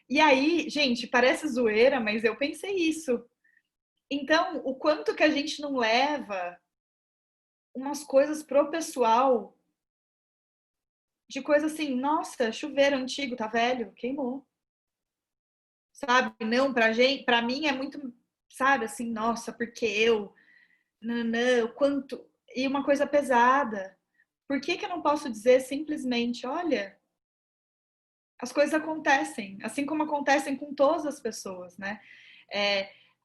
[SPEAKER 2] E aí, gente, parece zoeira, mas eu pensei isso. Então, o quanto que a gente não leva umas coisas pro pessoal, de coisa assim, nossa, chuveiro antigo, tá velho, queimou. Sabe? Não, pra mim é muito, sabe, assim, nossa, porque não, quanto. E uma coisa pesada. Por que eu não posso dizer simplesmente, olha, as coisas acontecem, assim como acontecem com todas as pessoas, né?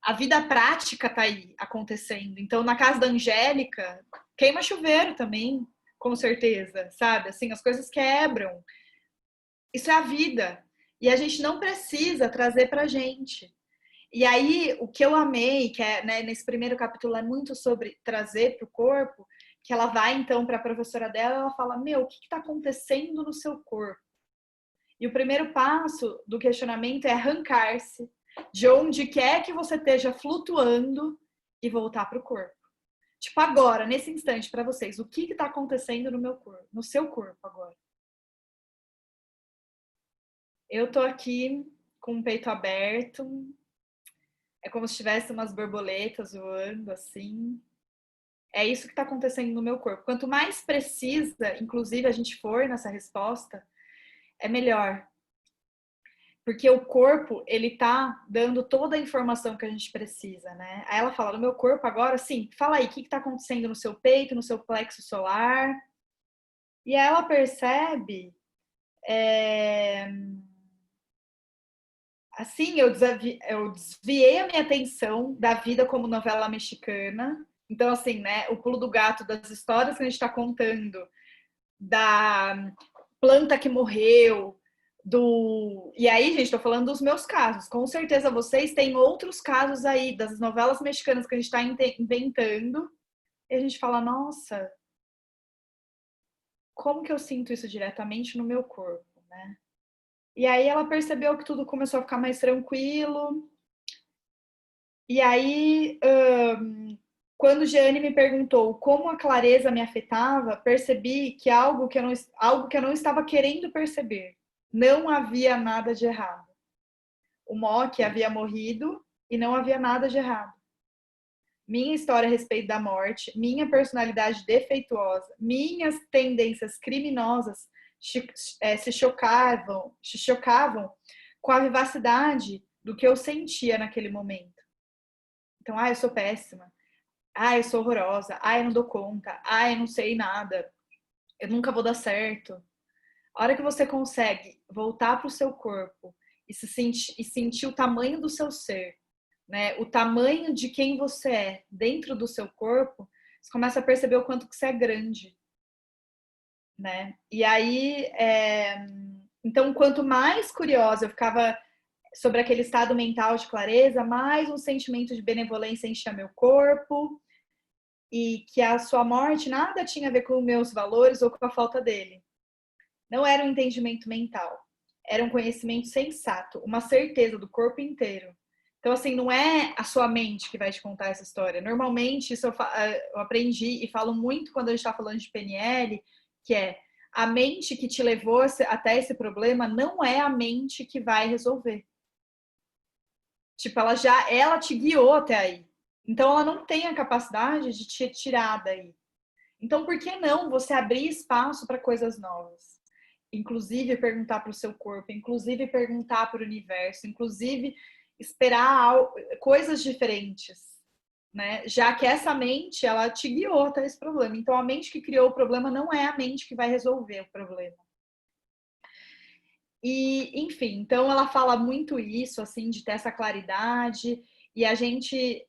[SPEAKER 2] A vida prática tá aí acontecendo. Então, na casa da Angélica, queima chuveiro também, com certeza, sabe? Assim, as coisas quebram. Isso é a vida. E a gente não precisa trazer pra gente. E aí, o que eu amei, que é, né, nesse primeiro capítulo, é muito sobre trazer para o corpo, que ela vai, então, para a professora dela, ela fala, o que está acontecendo no seu corpo? E o primeiro passo do questionamento é arrancar-se de onde quer que você esteja flutuando e voltar para o corpo. Tipo, agora, nesse instante, para vocês, o que está acontecendo no meu corpo, no seu corpo agora? Eu tô aqui com o peito aberto, é como se tivesse umas borboletas voando, assim. É isso que está acontecendo no meu corpo. Quanto mais precisa, inclusive, a gente for nessa resposta, é melhor. Porque o corpo, ele tá dando toda a informação que a gente precisa, né? Aí ela fala, no meu corpo agora, sim, fala aí, o que está acontecendo no seu peito, no seu plexo solar? E aí ela percebe... Assim, eu desviei a minha atenção da vida como novela mexicana. Então, assim, né, o pulo do gato das histórias que a gente está contando, da planta que morreu, E aí, gente, tô falando dos meus casos. Com certeza vocês têm outros casos aí, das novelas mexicanas que a gente tá inventando. E a gente fala, nossa, como que eu sinto isso diretamente no meu corpo, né? E aí ela percebeu que tudo começou a ficar mais tranquilo. E aí, quando Jeane me perguntou como a clareza me afetava, percebi que algo que eu não estava querendo perceber. Não havia nada de errado. O Mock havia morrido e não havia nada de errado. Minha história a respeito da morte, minha personalidade defeituosa, minhas tendências criminosas se chocavam com a vivacidade do que eu sentia naquele momento. Então, eu sou péssima. Eu sou horrorosa. Eu não dou conta. Eu não sei nada. Eu nunca vou dar certo. A hora que você consegue voltar para o seu corpo e sentir o tamanho do seu ser, né? O tamanho de quem você é dentro do seu corpo, você começa a perceber o quanto que você é grande, né? E aí, então, quanto mais curiosa eu ficava sobre aquele estado mental de clareza, mais um sentimento de benevolência enchia meu corpo e que a sua morte nada tinha a ver com meus valores ou com a falta dele. Não era um entendimento mental, era um conhecimento sensato, uma certeza do corpo inteiro. Então, assim, não é a sua mente que vai te contar essa história. Normalmente, isso eu aprendi e falo muito quando a gente está falando de PNL, que é a mente que te levou até esse problema não é a mente que vai resolver. Tipo, ela te guiou até aí. Então, ela não tem a capacidade de te tirar daí. Então, por que não você abrir espaço para coisas novas? Inclusive, perguntar para o seu corpo, inclusive, perguntar para o universo, inclusive, esperar coisas diferentes, né? Já que essa mente, ela te guiou até esse problema. Então, a mente que criou o problema não é a mente que vai resolver o problema. E, enfim, então ela fala muito isso, assim, de ter essa claridade, e a gente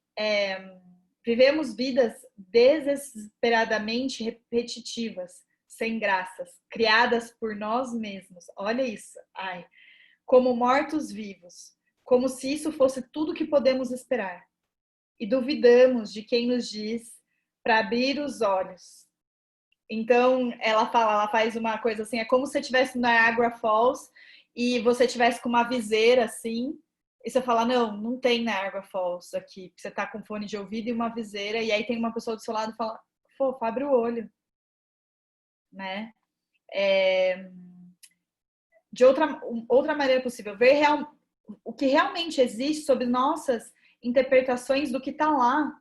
[SPEAKER 2] vivemos vidas desesperadamente repetitivas, sem graças, criadas por nós mesmos. Olha isso, como mortos-vivos, como se isso fosse tudo que podemos esperar. E duvidamos de quem nos diz para abrir os olhos. Então, ela faz uma coisa assim, é como se você estivesse na Niagara Falls e você estivesse com uma viseira assim, e você fala, não tem Niagara Falls aqui, porque você tá com fone de ouvido e uma viseira, e aí tem uma pessoa do seu lado e fala, fofo, abre o olho, né? De outra maneira possível, ver o que realmente existe sobre nossas interpretações do que tá lá.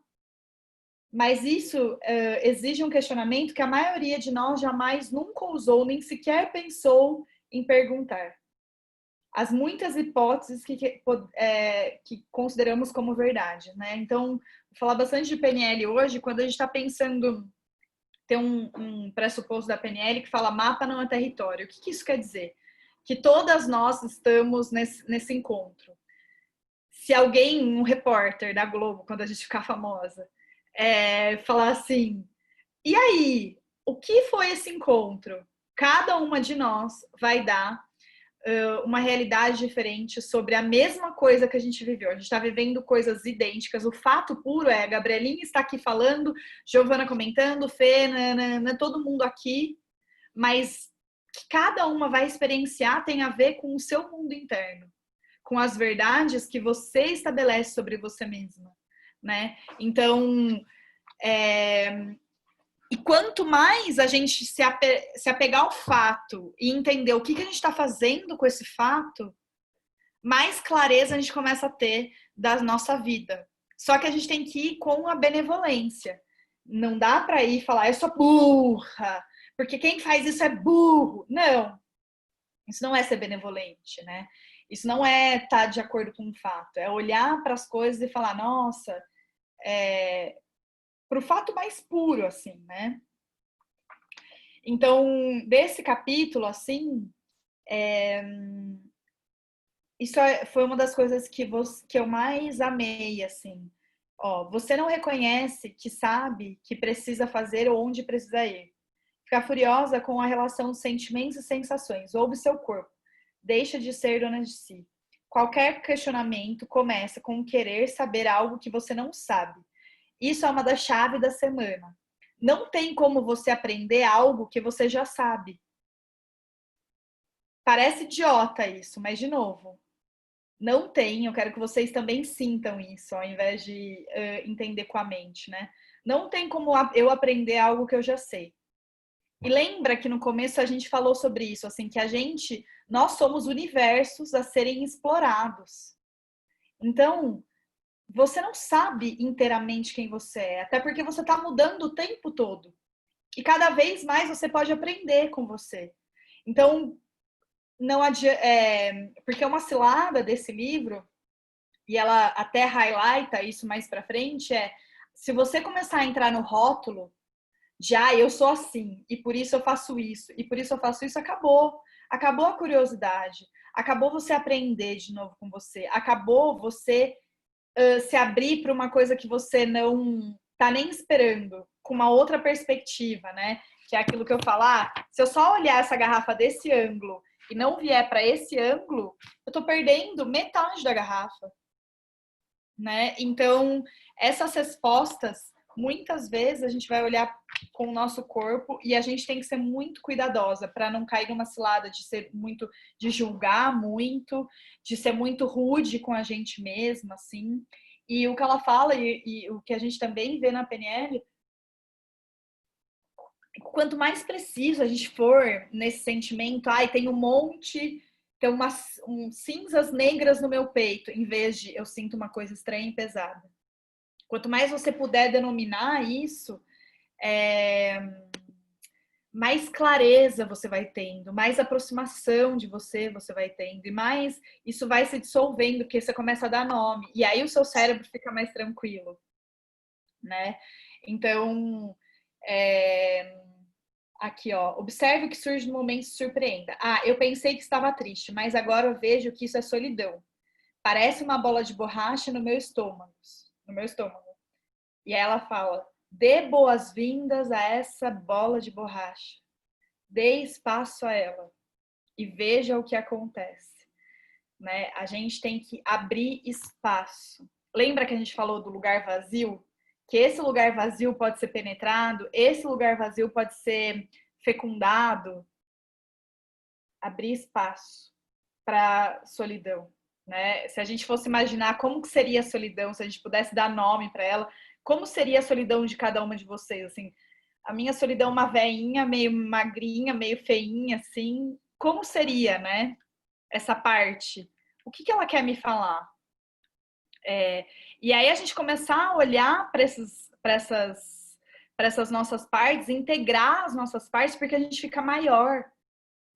[SPEAKER 2] Mas isso exige um questionamento que a maioria de nós jamais nunca usou, nem sequer pensou em perguntar. As muitas hipóteses que consideramos como verdade, né? Então, vou falar bastante de PNL hoje, quando a gente está pensando, tem um pressuposto da PNL que fala mapa não é território. O que isso quer dizer? Que todas nós estamos nesse encontro. Se alguém, um repórter da Globo, quando a gente ficar famosa, falar assim, e aí, o que foi esse encontro? Cada uma de nós vai dar uma realidade diferente sobre a mesma coisa que a gente viveu. A gente está vivendo coisas idênticas. O fato puro a Gabrielinha está aqui falando, Giovana comentando, Fê, todo mundo aqui, mas que cada uma vai experienciar tem a ver com o seu mundo interno, com as verdades que você estabelece sobre você mesma, né? Então, e quanto mais a gente se apegar ao fato e entender o que a gente está fazendo com esse fato, mais clareza a gente começa a ter da nossa vida. Só que a gente tem que ir com a benevolência. Não dá para ir falar, eu sou burra, porque quem faz isso é burro. Não. Isso não é ser benevolente, né? Isso não é estar de acordo com o fato. É olhar para as coisas e falar, nossa, para o fato mais puro, assim, né? Então, desse capítulo, assim, isso foi uma das coisas que eu mais amei, assim. Você não reconhece que sabe que precisa fazer ou onde precisa ir. Ficar furiosa com a relação de sentimentos e sensações. Ouve seu corpo. deixa de ser dona de si. Qualquer questionamento começa com querer saber algo que você não sabe. Isso é uma das chaves da semana. Não tem como você aprender algo que você já sabe. Parece idiota isso, mas de novo, não tem. Eu quero que vocês também sintam isso, ao invés de entender com a mente, né? Não tem como eu aprender algo que eu já sei. E lembra que no começo a gente falou sobre isso, assim, que nós somos universos a serem explorados. Então, você não sabe inteiramente quem você é, até porque você está mudando o tempo todo. E cada vez mais você pode aprender com você. Então, não adianta, porque uma cilada desse livro, e ela até highlighta isso mais para frente, se você começar a entrar no rótulo de eu sou assim, e por isso eu faço isso, e por isso eu faço isso, acabou. Acabou a curiosidade. Acabou você aprender de novo com você. Acabou você se abrir para uma coisa que você não tá nem esperando, com uma outra perspectiva, né? Que é aquilo que eu falo, se eu só olhar essa garrafa desse ângulo e não vier para esse ângulo, eu tô perdendo metade da garrafa, né? Então, essas respostas, muitas vezes a gente vai olhar com o nosso corpo e a gente tem que ser muito cuidadosa para não cair numa cilada de julgar muito, de ser muito rude com a gente mesma, assim. E o que ela fala e o que a gente também vê na PNL, quanto mais preciso a gente for nesse sentimento, tem um monte, tem cinzas negras no meu peito, em vez de eu sinto uma coisa estranha e pesada. Quanto mais você puder denominar isso, mais clareza você vai tendo, mais aproximação de você vai tendo, e mais isso vai se dissolvendo, porque você começa a dar nome, e aí o seu cérebro fica mais tranquilo, né? Então, aqui, ó, observe o que surge no momento e se surpreenda. Eu pensei que estava triste, mas agora eu vejo que isso é solidão. Parece uma bola de borracha no meu estômago. E aí ela fala: dê boas-vindas a essa bola de borracha. Dê espaço a ela e veja o que acontece. Né? A gente tem que abrir espaço. Lembra que a gente falou do lugar vazio? Que esse lugar vazio pode ser penetrado, esse lugar vazio pode ser fecundado. Abrir espaço para solidão. Né? Se a gente fosse imaginar como que seria a solidão, se a gente pudesse dar nome para ela, como seria a solidão de cada uma de vocês? Assim, a minha solidão, uma veinha, meio magrinha, meio feinha, assim, como seria, né? Essa parte? O que ela quer me falar? E aí a gente começar a olhar para essas nossas partes, integrar as nossas partes, porque a gente fica maior.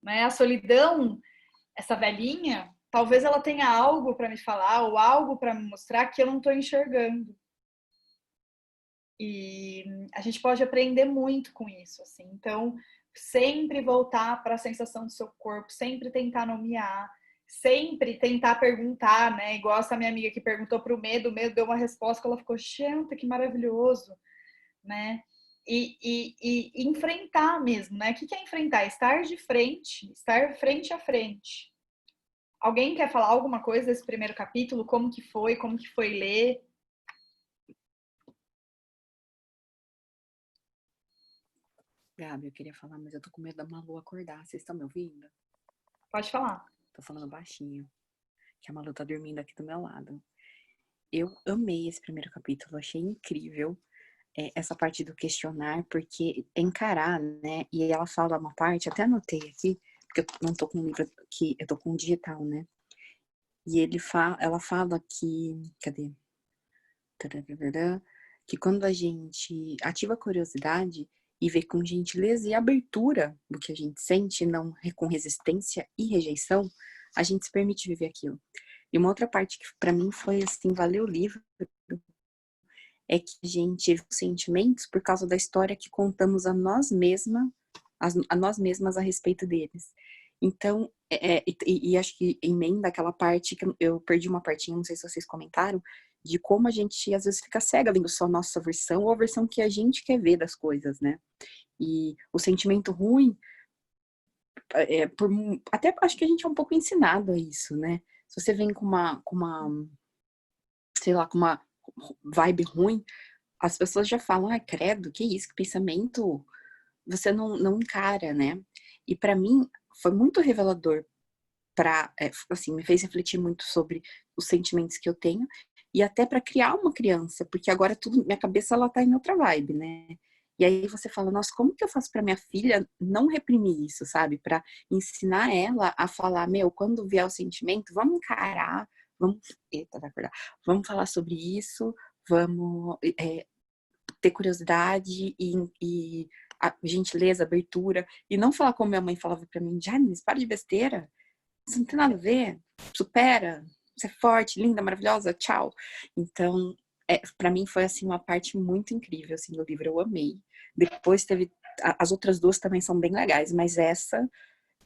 [SPEAKER 2] Né? A solidão, essa velhinha, talvez ela tenha algo para me falar ou algo para me mostrar que eu não estou enxergando. E a gente pode aprender muito com isso, assim. Então, sempre voltar para a sensação do seu corpo, sempre tentar nomear, sempre tentar perguntar, né? Igual essa minha amiga que perguntou para o medo deu uma resposta que ela ficou, gente, que maravilhoso, né? E enfrentar mesmo, né? O que é enfrentar? Estar frente a frente. Alguém quer falar alguma coisa desse primeiro capítulo? Como que foi ler?
[SPEAKER 1] Gabi, eu queria falar, mas eu tô com medo da Malu acordar. Vocês estão me ouvindo?
[SPEAKER 2] Pode falar.
[SPEAKER 1] Tô falando baixinho, que a Malu tá dormindo aqui do meu lado. Eu amei esse primeiro capítulo, achei incrível essa parte do questionar, porque encarar, né? E ela fala uma parte, até anotei aqui, porque eu não tô com um livro aqui, eu tô com um digital, né? E ela fala que, cadê? Que quando a gente ativa a curiosidade e vê com gentileza e abertura do que a gente sente, não com resistência e rejeição, a gente se permite viver aquilo. E uma outra parte que para mim foi assim, valeu o livro, é que a gente vive os sentimentos por causa da história que contamos a nós mesmas a respeito deles. Então, e acho que emenda aquela parte que eu perdi uma partinha, não sei se vocês comentaram, de como a gente às vezes fica cega vendo só a nossa versão ou a versão que a gente quer ver das coisas, né? E o sentimento ruim, até acho que a gente é um pouco ensinado a isso, né? Se você vem sei lá, com uma vibe ruim, as pessoas já falam, ai, credo, que isso, que pensamento você não encara, né? E pra mim foi muito revelador assim, me fez refletir muito sobre os sentimentos que eu tenho e até para criar uma criança, porque agora tudo, minha cabeça ela tá em outra vibe, né? E aí você fala, nossa, como que eu faço para minha filha não reprimir isso, sabe? Para ensinar ela a falar, meu, quando vier o sentimento, vamos encarar, vamos, eita, vai acordar, vamos falar sobre isso, vamos ter curiosidade e a gentileza, abertura, e não falar como minha mãe falava para mim, Janice, para de besteira, isso não tem nada a ver, supera, você é forte, linda, maravilhosa, tchau. Então, para mim foi assim uma parte muito incrível assim do livro, eu amei. Depois teve as outras duas também são bem legais, mas essa,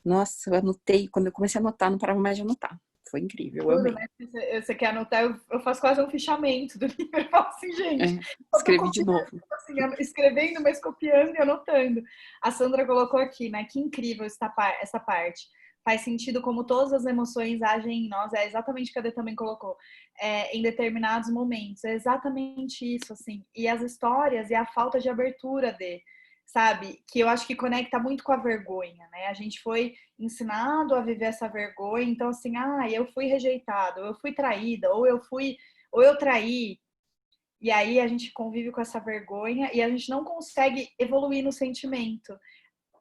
[SPEAKER 1] nossa, eu anotei, quando eu comecei a anotar, não parava mais de anotar. Foi incrível, eu
[SPEAKER 2] Tudo,
[SPEAKER 1] amei.
[SPEAKER 2] né? Você quer anotar, eu faço quase um fichamento do livro. Eu falo assim, gente, eu tô
[SPEAKER 1] Escrevi de
[SPEAKER 2] copiando,
[SPEAKER 1] novo.
[SPEAKER 2] assim, escrevendo, mas copiando e anotando. A Sandra colocou aqui, né? Que incrível essa parte. Faz sentido como todas as emoções agem em nós. É exatamente o que a Dê também colocou. Em determinados momentos. É exatamente isso, assim. E as histórias e a falta de abertura sabe? Que eu acho que conecta muito com a vergonha, né? A gente foi ensinado a viver essa vergonha, então assim, eu fui rejeitado, ou eu fui traída, ou eu traí. E aí a gente convive com essa vergonha e a gente não consegue evoluir no sentimento.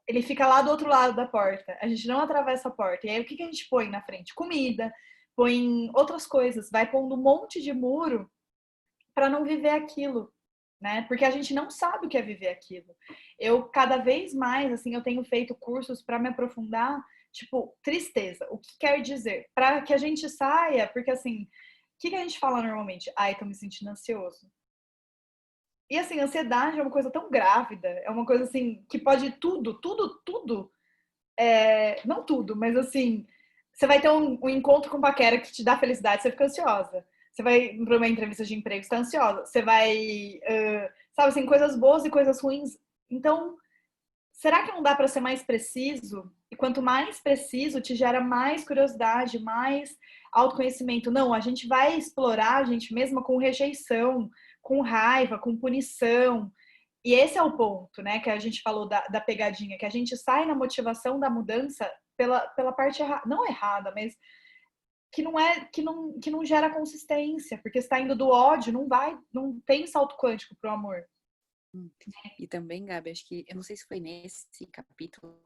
[SPEAKER 2] Ele fica lá do outro lado da porta. A gente não atravessa a porta. E aí o que a gente põe na frente? Comida, põe outras coisas, vai pondo um monte de muro para não viver aquilo, né? Porque a gente não sabe o que é viver aquilo. Eu cada vez mais, assim, eu tenho feito cursos para me aprofundar, tipo, tristeza. O que quer dizer? Para que a gente saia, porque assim, o que a gente fala normalmente? Ai, tô me sentindo ansioso. E assim, ansiedade é uma coisa tão grávida, é uma coisa assim que pode tudo, não tudo, mas assim, você vai ter um encontro com paquera que te dá felicidade, você fica ansiosa. Você vai para uma entrevista de emprego, está ansiosa. Você vai, sabe assim, coisas boas e coisas ruins. Então, será que não dá para ser mais preciso? E quanto mais preciso, te gera mais curiosidade, mais autoconhecimento. Não, a gente vai explorar a gente mesma com rejeição, com raiva, com punição. E esse é o ponto, né, que a gente falou da pegadinha, que a gente sai na motivação da mudança pela parte errada, não errada, mas que não gera consistência, porque está indo do ódio, não tem salto quântico pro amor.
[SPEAKER 1] E também, Gabi, acho que, eu não sei se foi nesse capítulo,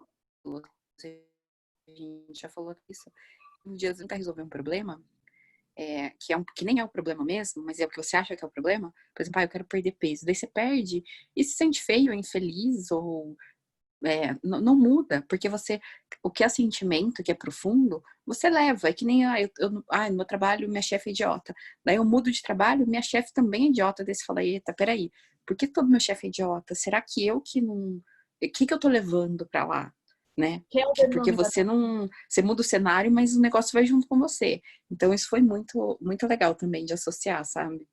[SPEAKER 1] a gente já falou isso, um dia tentar resolver um problema, que nem é o problema mesmo, mas é o que você acha que é o problema. Por exemplo, eu quero perder peso. Daí você perde e se sente feio, infeliz, ou não muda, porque o que é sentimento, que é profundo, você leva. É que nem, no meu trabalho, minha chefe é idiota. Daí eu mudo de trabalho, minha chefe também é idiota. Daí você fala, eita, peraí, por que todo meu chefe é idiota? Será que eu que não... O que eu tô levando pra lá? Né?
[SPEAKER 2] Que é o
[SPEAKER 1] Porque
[SPEAKER 2] denominador.
[SPEAKER 1] você não... Você muda o cenário, mas o negócio vai junto com você. Então isso foi muito, muito legal também de associar, sabe?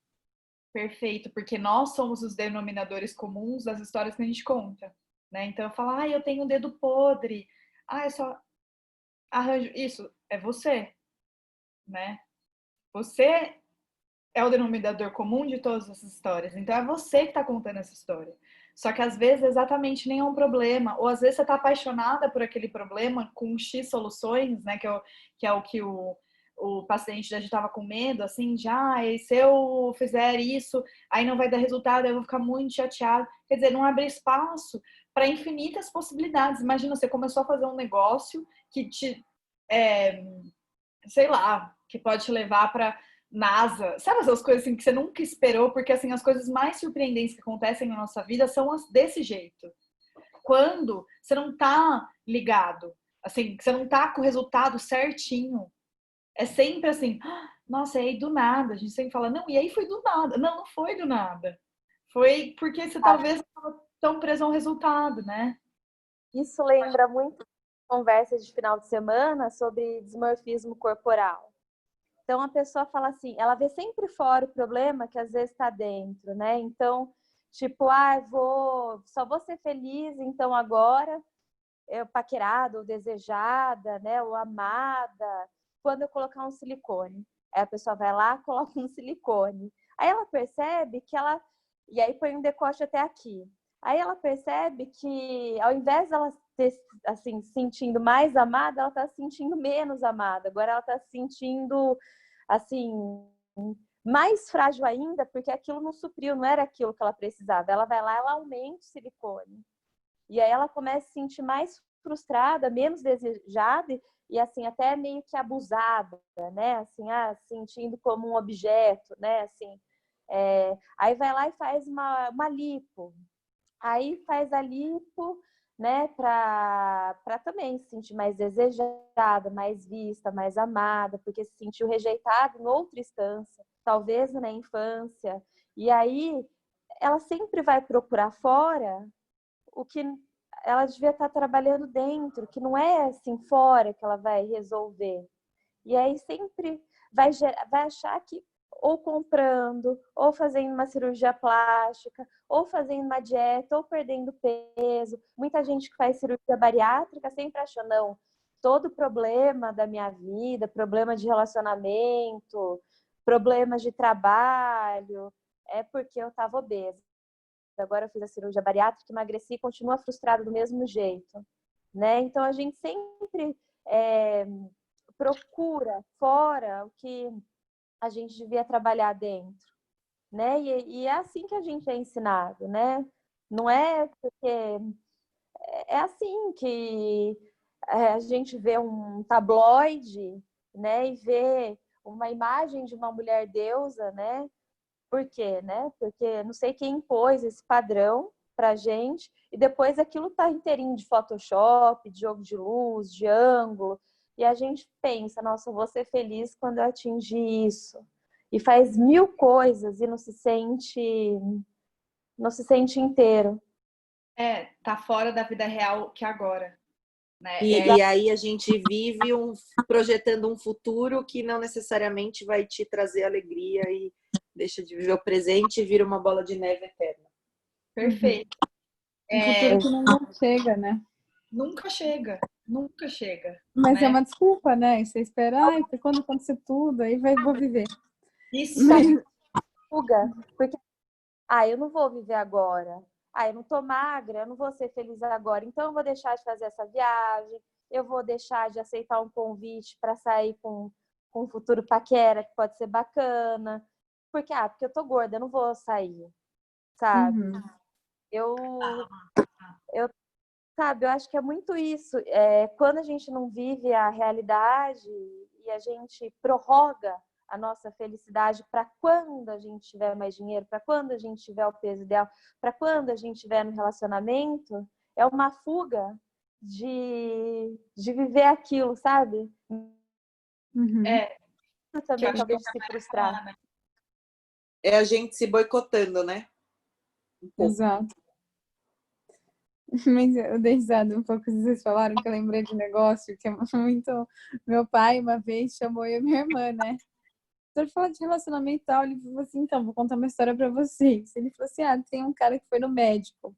[SPEAKER 2] Perfeito, porque nós somos os denominadores comuns das histórias que a gente conta, né? Então eu falo, eu tenho um dedo podre. Eu só arranjo. Isso é você, né? Você é o denominador comum de todas essas histórias. Então é você que está contando essa história. Só que às vezes exatamente nem é um problema, ou às vezes você está apaixonada por aquele problema com X soluções, né? Que é o que o paciente já estava com medo, assim, e se eu fizer isso, aí não vai dar resultado, eu vou ficar muito chateado. Quer dizer, não abre espaço para infinitas possibilidades. Imagina, você começou a fazer um negócio que sei lá, que pode te levar para NASA. Sabe essas coisas assim que você nunca esperou? Porque assim, as coisas mais surpreendentes que acontecem na nossa vida são as desse jeito. Quando você não tá ligado, assim, que você não tá com o resultado certinho. É sempre assim, nossa, e aí do nada. A gente sempre fala, não, e aí foi do nada. Não, não foi do nada. Foi porque você talvez não estava tão preso a um resultado, né?
[SPEAKER 4] Isso lembra muito conversas de final de semana sobre dismorfismo corporal. Então a pessoa fala assim, ela vê sempre fora o problema que às vezes está dentro, né? Então, tipo, só vou ser feliz então agora paquerada ou desejada, né, ou amada, quando eu colocar um silicone. Aí a pessoa vai lá, coloca um silicone. Aí ela percebe que ela... E aí põe um decote até aqui. Aí ela percebe que, ao invés dela ter, assim, se sentindo mais amada, ela está se sentindo menos amada. Agora ela está se sentindo, assim, mais frágil ainda, porque aquilo não supriu, não era aquilo que ela precisava. Ela vai lá, ela aumenta o silicone. E aí ela começa a se sentir mais frustrada, menos desejada e assim até meio que abusada, né? Assim, sentindo como um objeto, né? Assim, aí vai lá e faz uma lipo. Aí faz a lipo, né? Para também se sentir mais desejada, mais vista, mais amada, porque se sentiu rejeitada em outra instância, talvez na infância. E aí ela sempre vai procurar fora o que ela devia estar trabalhando dentro, que não é assim fora que ela vai resolver. E aí sempre vai achar que ou comprando, ou fazendo uma cirurgia plástica, ou fazendo uma dieta, ou perdendo peso. Muita gente que faz cirurgia bariátrica sempre acha, não, todo problema da minha vida, problema de relacionamento, problemas de trabalho, é porque eu estava obesa. Agora eu fiz a cirurgia bariátrica, emagreci e continua frustrada do mesmo jeito, né? Então a gente sempre procura fora o que a gente devia trabalhar dentro, né? E é assim que a gente é ensinado, né? Não é porque é assim que a gente vê um tabloide, né? E vê uma imagem de uma mulher deusa, né? Por quê, né? Porque não sei quem impôs esse padrão pra gente e depois aquilo tá inteirinho de Photoshop, de jogo de luz, de ângulo, e a gente pensa, nossa, eu vou ser feliz quando eu atingir isso. E faz mil coisas e não se sente inteiro.
[SPEAKER 2] Tá fora da vida real que agora, né?
[SPEAKER 3] E aí a gente vive projetando um futuro que não necessariamente vai te trazer alegria e deixa de viver o presente e vira uma bola de neve eterna.
[SPEAKER 2] Perfeito.
[SPEAKER 5] Um futuro que não chega, né?
[SPEAKER 2] Nunca chega, nunca chega.
[SPEAKER 5] Mas
[SPEAKER 2] né?
[SPEAKER 5] é uma desculpa, né? Você espera, quando acontecer tudo, aí vou viver.
[SPEAKER 2] Isso.
[SPEAKER 5] Mas...
[SPEAKER 4] Fuga, porque eu não vou viver agora. Eu não tô magra, eu não vou ser feliz agora. Então eu vou deixar de fazer essa viagem, eu vou deixar de aceitar um convite para sair com um futuro paquera que pode ser bacana. Porque eu tô gorda, eu não vou sair, sabe?
[SPEAKER 5] Uhum.
[SPEAKER 4] Sabe, eu acho que é muito isso. Quando a gente não vive a realidade e a gente prorroga a nossa felicidade para quando a gente tiver mais dinheiro, para quando a gente tiver o peso ideal, para quando a gente estiver no relacionamento, é uma fuga de viver aquilo, sabe?
[SPEAKER 5] Uhum.
[SPEAKER 4] Também talvez se frustrar.
[SPEAKER 2] Né?
[SPEAKER 3] É a gente se boicotando, né?
[SPEAKER 5] Exato. Mas eu dei risada um pouco que vocês falaram, que eu lembrei de um negócio que é muito... Meu pai, uma vez, chamou eu e minha irmã, né? Então, falar de relacionamento e tal, ele falou assim, então, vou contar uma história pra vocês. Ele falou assim, tem um cara que foi no médico.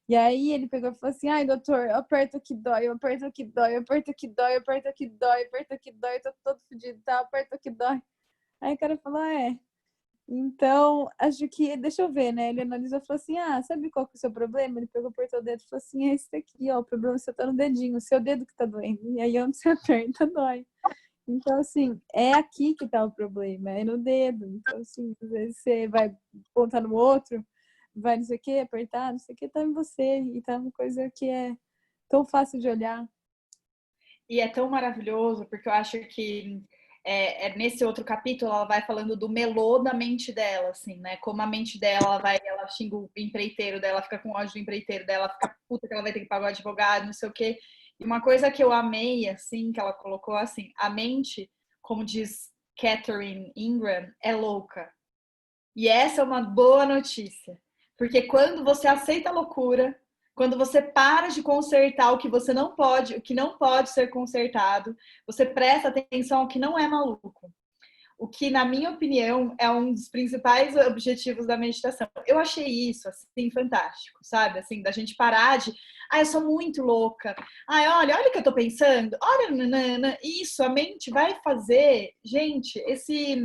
[SPEAKER 5] E aí ele pegou e falou assim, ai, doutor, eu aperto aqui dói, eu aperto aqui dói, eu aperto aqui dói, eu aperto aqui dói, eu aperto aqui dói, eu tô todo fodido, tá? Eu aperto aqui dói. Aí o cara falou, então, acho que, deixa eu ver, né? Ele analisou e falou assim, sabe qual que é o seu problema? Ele pegou, apertou o dedo e falou assim, é esse daqui, ó, o problema seu tá no dedinho, o seu dedo que tá doendo. E aí onde você aperta, dói. Então, assim, é aqui que tá o problema, é no dedo. Então, assim, às vezes você vai apontar no outro, vai não sei o que, apertar, não sei o que, tá em você. E tá uma coisa que é tão fácil de olhar.
[SPEAKER 2] E é tão maravilhoso, porque eu acho que nesse outro capítulo ela vai falando do melô da mente dela, assim, né? Como a mente dela ela xinga o empreiteiro dela, fica com ódio do empreiteiro dela, fica puta que ela vai ter que pagar o advogado, não sei o quê. E uma coisa que eu amei, assim, que ela colocou, assim, a mente, como diz Catherine Ingram, é louca. E essa é uma boa notícia. Porque quando você aceita a loucura, quando você para de consertar o que você não pode, o que não pode ser consertado, você presta atenção ao que não é maluco. o que, na minha opinião, é um dos principais objetivos da meditação. Eu achei isso, assim, fantástico, sabe? Assim, da gente parar de, eu sou muito louca. Olha o que eu tô pensando. Olha, nanana. Isso, a mente vai fazer, gente, esse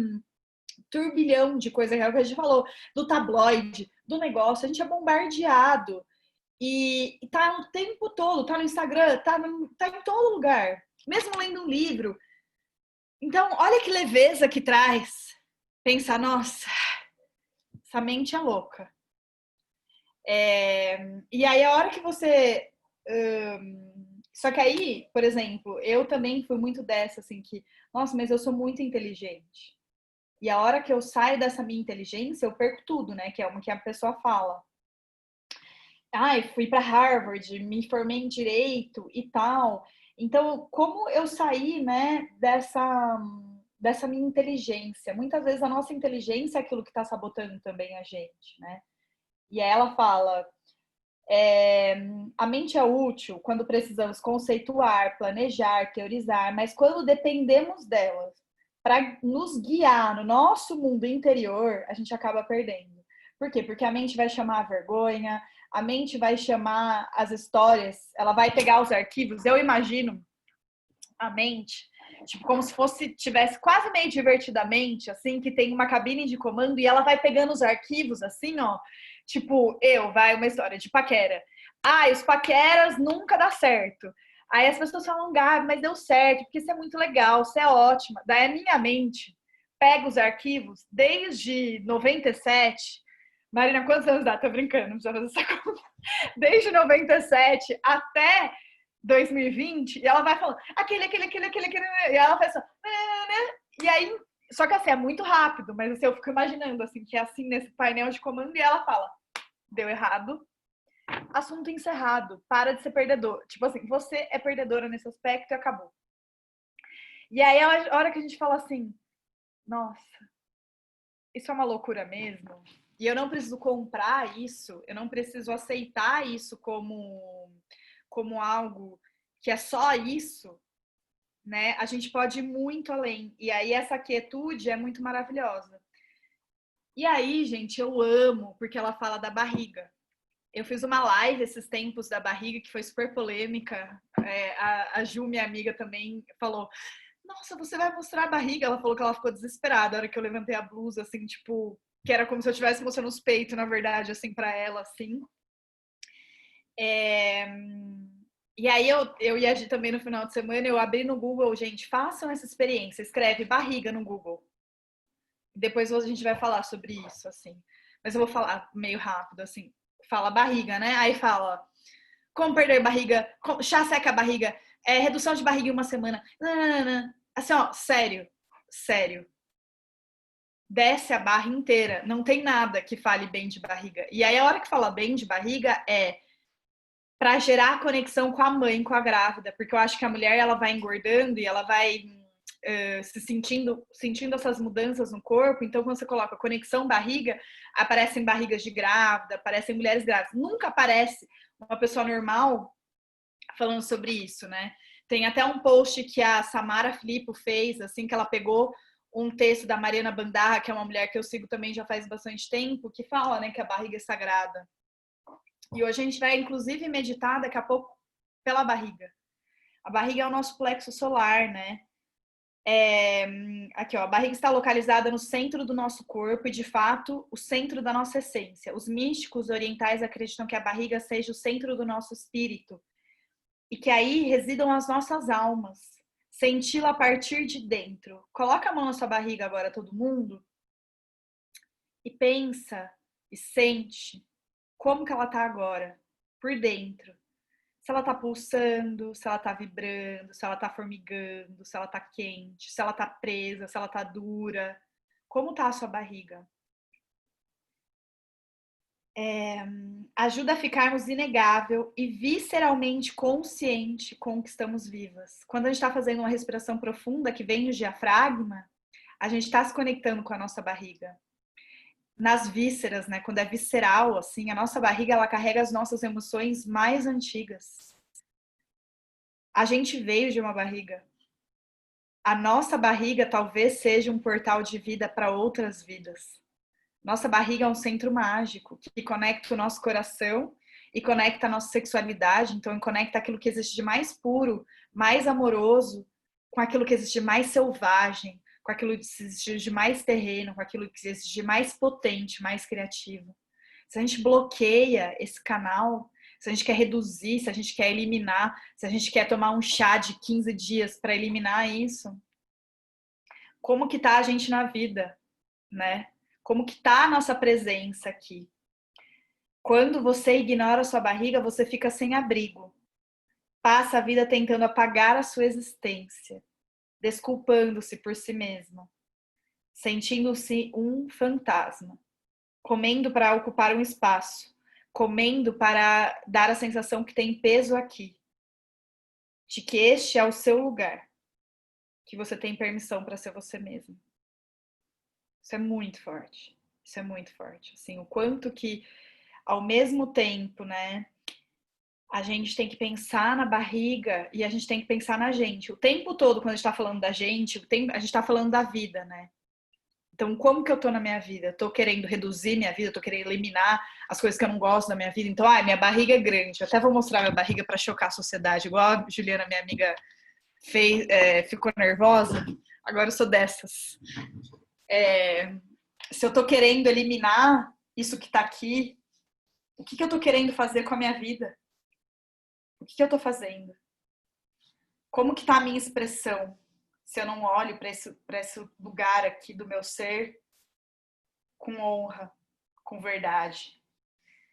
[SPEAKER 2] turbilhão de coisa que a gente falou, do tabloide, do negócio, a gente é bombardeado. E tá o tempo todo, tá no Instagram, tá em todo lugar. Mesmo lendo um livro. Então, olha que leveza que traz. Pensar, nossa, essa mente é louca. E aí, a hora que você... Só que aí, por exemplo, eu também fui muito dessa, assim, que... Nossa, mas eu sou muito inteligente. E a hora que eu saio dessa minha inteligência, eu perco tudo, né? Que é uma que a pessoa fala. Fui para Harvard, me formei em Direito e tal. Então, como eu saí, né, dessa minha inteligência? Muitas vezes a nossa inteligência é aquilo que está sabotando também a gente, né? E aí ela fala, a mente é útil quando precisamos conceituar, planejar, teorizar, mas quando dependemos delas para nos guiar no nosso mundo interior, a gente acaba perdendo. Por quê? Porque a mente vai chamar a vergonha, a mente vai chamar as histórias, ela vai pegar os arquivos. Eu imagino a mente, tipo, como se tivesse quase meio divertidamente, assim, que tem uma cabine de comando e ela vai pegando os arquivos, assim, ó. Tipo, vai uma história de paquera. Os paqueras nunca dá certo. Aí as pessoas falam, Gabi, mas deu certo, porque isso é muito legal, isso é ótima. Daí a minha mente pega os arquivos desde 97. Marina, quantos anos dá? Tô brincando, não precisa fazer essa conta. Desde 97 até 2020, e ela vai falando, aquele, e ela faz assim, e aí, só que assim, é muito rápido, mas assim, eu fico imaginando, assim, que é assim, nesse painel de comando, e ela fala, deu errado, assunto encerrado, para de ser perdedor. Tipo assim, você é perdedora nesse aspecto e acabou. E aí, a hora que a gente fala assim, nossa, isso é uma loucura mesmo, e eu não preciso comprar isso, eu não preciso aceitar isso como algo que é só isso, né? A gente pode ir muito além. E aí essa quietude é muito maravilhosa. E aí, gente, eu amo porque ela fala da barriga. Eu fiz uma live esses tempos da barriga que foi super polêmica. A Ju, minha amiga, também falou: nossa, você vai mostrar a barriga? Ela falou que ela ficou desesperada na hora que eu levantei a blusa, assim, tipo, que era como se eu estivesse mostrando os peitos, na verdade, assim, pra ela, assim. E aí eu e a Gi também no final de semana, eu abri no Google, gente, façam essa experiência, escreve barriga no Google. Depois a gente vai falar sobre isso, assim. Mas eu vou falar meio rápido, assim. Fala barriga, né? Aí fala como perder barriga, chá seca a barriga, redução de barriga em uma semana. Assim, ó, sério. Desce a barra inteira. Não tem nada que fale bem de barriga. E aí a hora que fala bem de barriga é para gerar conexão com a mãe, com a grávida, porque eu acho que a mulher ela vai engordando e ela vai se sentindo essas mudanças no corpo. Então, quando você coloca conexão barriga, aparecem barrigas de grávida, aparecem mulheres grávidas. Nunca aparece uma pessoa normal falando sobre isso, né? Tem até um post que a Samara Filippo fez, assim, que ela pegou um texto da Mariana Bandarra, que é uma mulher que eu sigo também já faz bastante tempo, que fala, né, que a barriga é sagrada. E hoje a gente vai, inclusive, meditar daqui a pouco pela barriga. A barriga é o nosso plexo solar, né? Aqui, ó, a barriga está localizada no centro do nosso corpo e, de fato, o centro da nossa essência. Os místicos orientais acreditam que a barriga seja o centro do nosso espírito e que aí residam as nossas almas. Senti-la a partir de dentro. Coloca a mão na sua barriga agora, todo mundo, e pensa e sente como que ela tá agora, por dentro. Se ela tá pulsando, se ela tá vibrando, se ela tá formigando, se ela tá quente, se ela tá presa, se ela tá dura. Como tá a sua barriga? Ajuda a ficarmos inegável e visceralmente consciente com que estamos vivas. Quando a gente está fazendo uma respiração profunda que vem do diafragma, a gente está se conectando com a nossa barriga. Nas vísceras, né? Quando é visceral, assim, a nossa barriga ela carrega as nossas emoções mais antigas. A gente veio de uma barriga. a nossa barriga talvez seja um portal de vida para outras vidas. Nossa barriga é um centro mágico que conecta o nosso coração e conecta a nossa sexualidade, então conecta aquilo que existe de mais puro, mais amoroso, com aquilo que existe de mais selvagem, com aquilo que existe de mais terreno, com aquilo que existe de mais potente, mais criativo. Se a gente bloqueia esse canal, se a gente quer reduzir, se a gente quer eliminar, se a gente quer tomar um chá de 15 dias para eliminar isso, como que tá a gente na vida, né? Como que tá a nossa presença aqui? Quando você ignora a sua barriga, você fica sem abrigo. Passa a vida tentando apagar a sua existência, desculpando-se por si mesmo, sentindo-se um fantasma, comendo para ocupar um espaço, comendo para dar a sensação que tem peso aqui, de que este é o seu lugar, que você tem permissão para ser você mesmo. Isso é muito forte. Isso é muito forte. Assim, o quanto que, ao mesmo tempo, né, a gente tem que pensar na barriga e a gente tem que pensar na gente. O tempo todo, quando a gente tá falando da gente, a gente tá falando da vida, né? Então, como que eu tô na minha vida? Eu tô querendo reduzir minha vida, eu tô querendo eliminar as coisas que eu não gosto da minha vida. Então, minha barriga é grande. Eu até vou mostrar minha barriga para chocar a sociedade, igual a Juliana, minha amiga, fez, ficou nervosa. Agora eu sou dessas. Se eu tô querendo eliminar isso que tá aqui, o que eu tô querendo fazer com a minha vida? O que eu tô fazendo? Como que tá a minha expressão? Se eu não olho para esse lugar aqui do meu ser com honra, com verdade.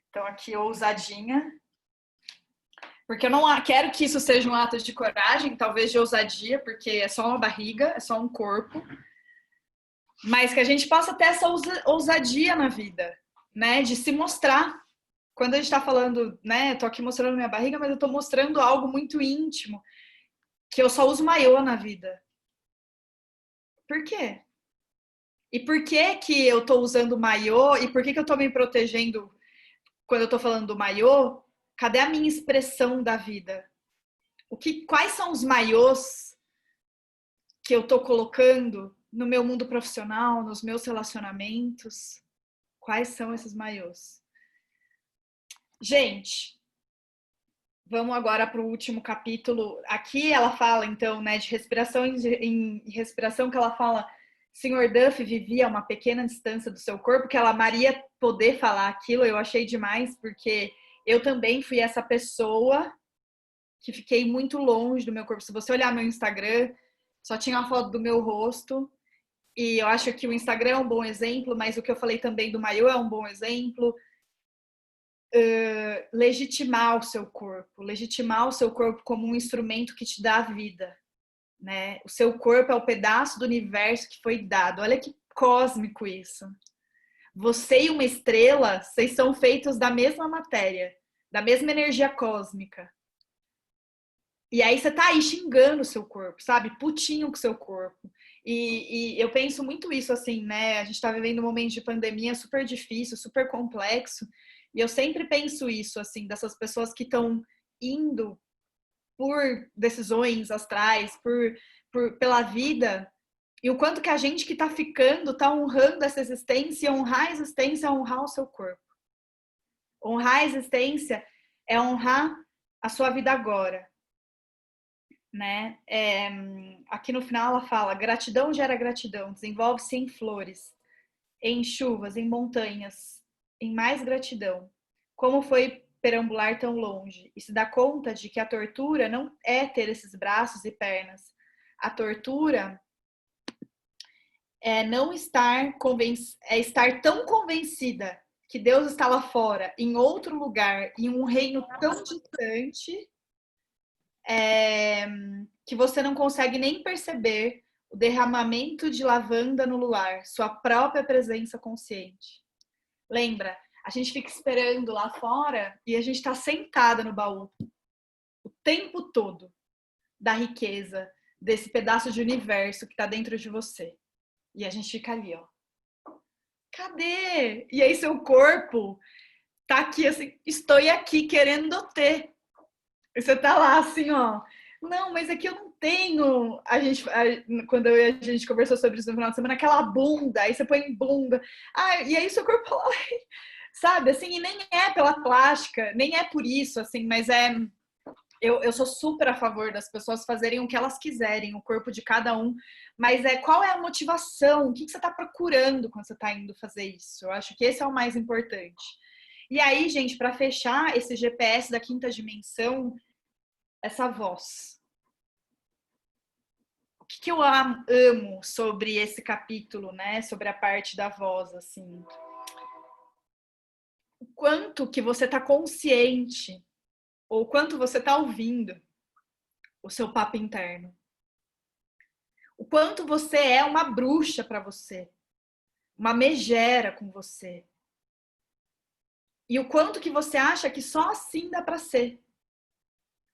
[SPEAKER 2] Então aqui ousadinha. Porque eu não quero que isso seja um ato de coragem, talvez de ousadia, porque é só uma barriga, é só um corpo. Mas que a gente possa ter essa ousadia na vida, né? De se mostrar. Quando a gente tá falando, né? Eu tô aqui mostrando minha barriga, mas eu tô mostrando algo muito íntimo. Que eu só uso maiô na vida. Por quê? E por que que eu tô usando maiô? E por que que eu tô me protegendo quando eu tô falando do maiô? Cadê a minha expressão da vida? Quais são os maiôs que eu tô colocando no meu mundo profissional, nos meus relacionamentos? Quais são esses maiôs? Gente, vamos agora para o último capítulo. Aqui ela fala, então, né, de respiração em respiração, que ela fala, Sr. Duff vivia a uma pequena distância do seu corpo, que ela amaria poder falar aquilo. Eu achei demais, porque eu também fui essa pessoa que fiquei muito longe do meu corpo. Se você olhar meu Instagram, só tinha uma foto do meu rosto. E eu acho que o Instagram é um bom exemplo, mas o que eu falei também do maiô é um bom exemplo. Legitimar o seu corpo como um instrumento que te dá vida, né? O seu corpo é o pedaço do universo que foi dado. Olha que cósmico isso. Você e uma estrela, vocês são feitos da mesma matéria, da mesma energia cósmica. E aí você tá aí xingando o seu corpo, sabe? Putinho com o seu corpo. E eu penso muito isso, assim, né? A gente tá vivendo um momento de pandemia super difícil, super complexo. E eu sempre penso isso, assim, dessas pessoas que estão indo por decisões astrais, pela vida, e o quanto que a gente que tá ficando tá honrando essa existência, e honrar a existência é honrar o seu corpo. Honrar a existência é honrar a sua vida agora, né? Aqui no final ela fala, gratidão gera gratidão, desenvolve-se em flores, em chuvas, em montanhas, em mais gratidão. Como foi perambular tão longe? E se dá conta de que a tortura não é ter esses braços e pernas. A tortura é não estar é estar tão convencida que Deus está lá fora, em outro lugar, em um reino tão distante, que você não consegue nem perceber o derramamento de lavanda no luar, sua própria presença consciente. Lembra? A gente fica esperando lá fora e a gente está sentada no baú o tempo todo da riqueza, desse pedaço de universo que está dentro de você. E a gente fica ali, ó. Cadê? E aí seu corpo tá aqui assim, estou aqui querendo ter. E você tá lá assim, ó. Não, mas aqui eu não tenho, quando a gente conversou sobre isso no final de semana, aquela bunda, aí você põe bunda, e aí seu corpo fala, sabe, assim, e nem é pela plástica, nem é por isso, assim, mas eu sou super a favor das pessoas fazerem o que elas quiserem, o corpo de cada um, mas qual é a motivação? O que você está procurando quando você está indo fazer isso? Eu acho que esse é o mais importante. E aí, gente, para fechar esse GPS da quinta dimensão, essa voz. O que eu amo sobre esse capítulo, né? Sobre a parte da voz, assim. O quanto que você está consciente, ou o quanto você está ouvindo o seu papo interno. O quanto você é uma bruxa para você, uma megera com você. E o quanto que você acha que só assim dá para ser.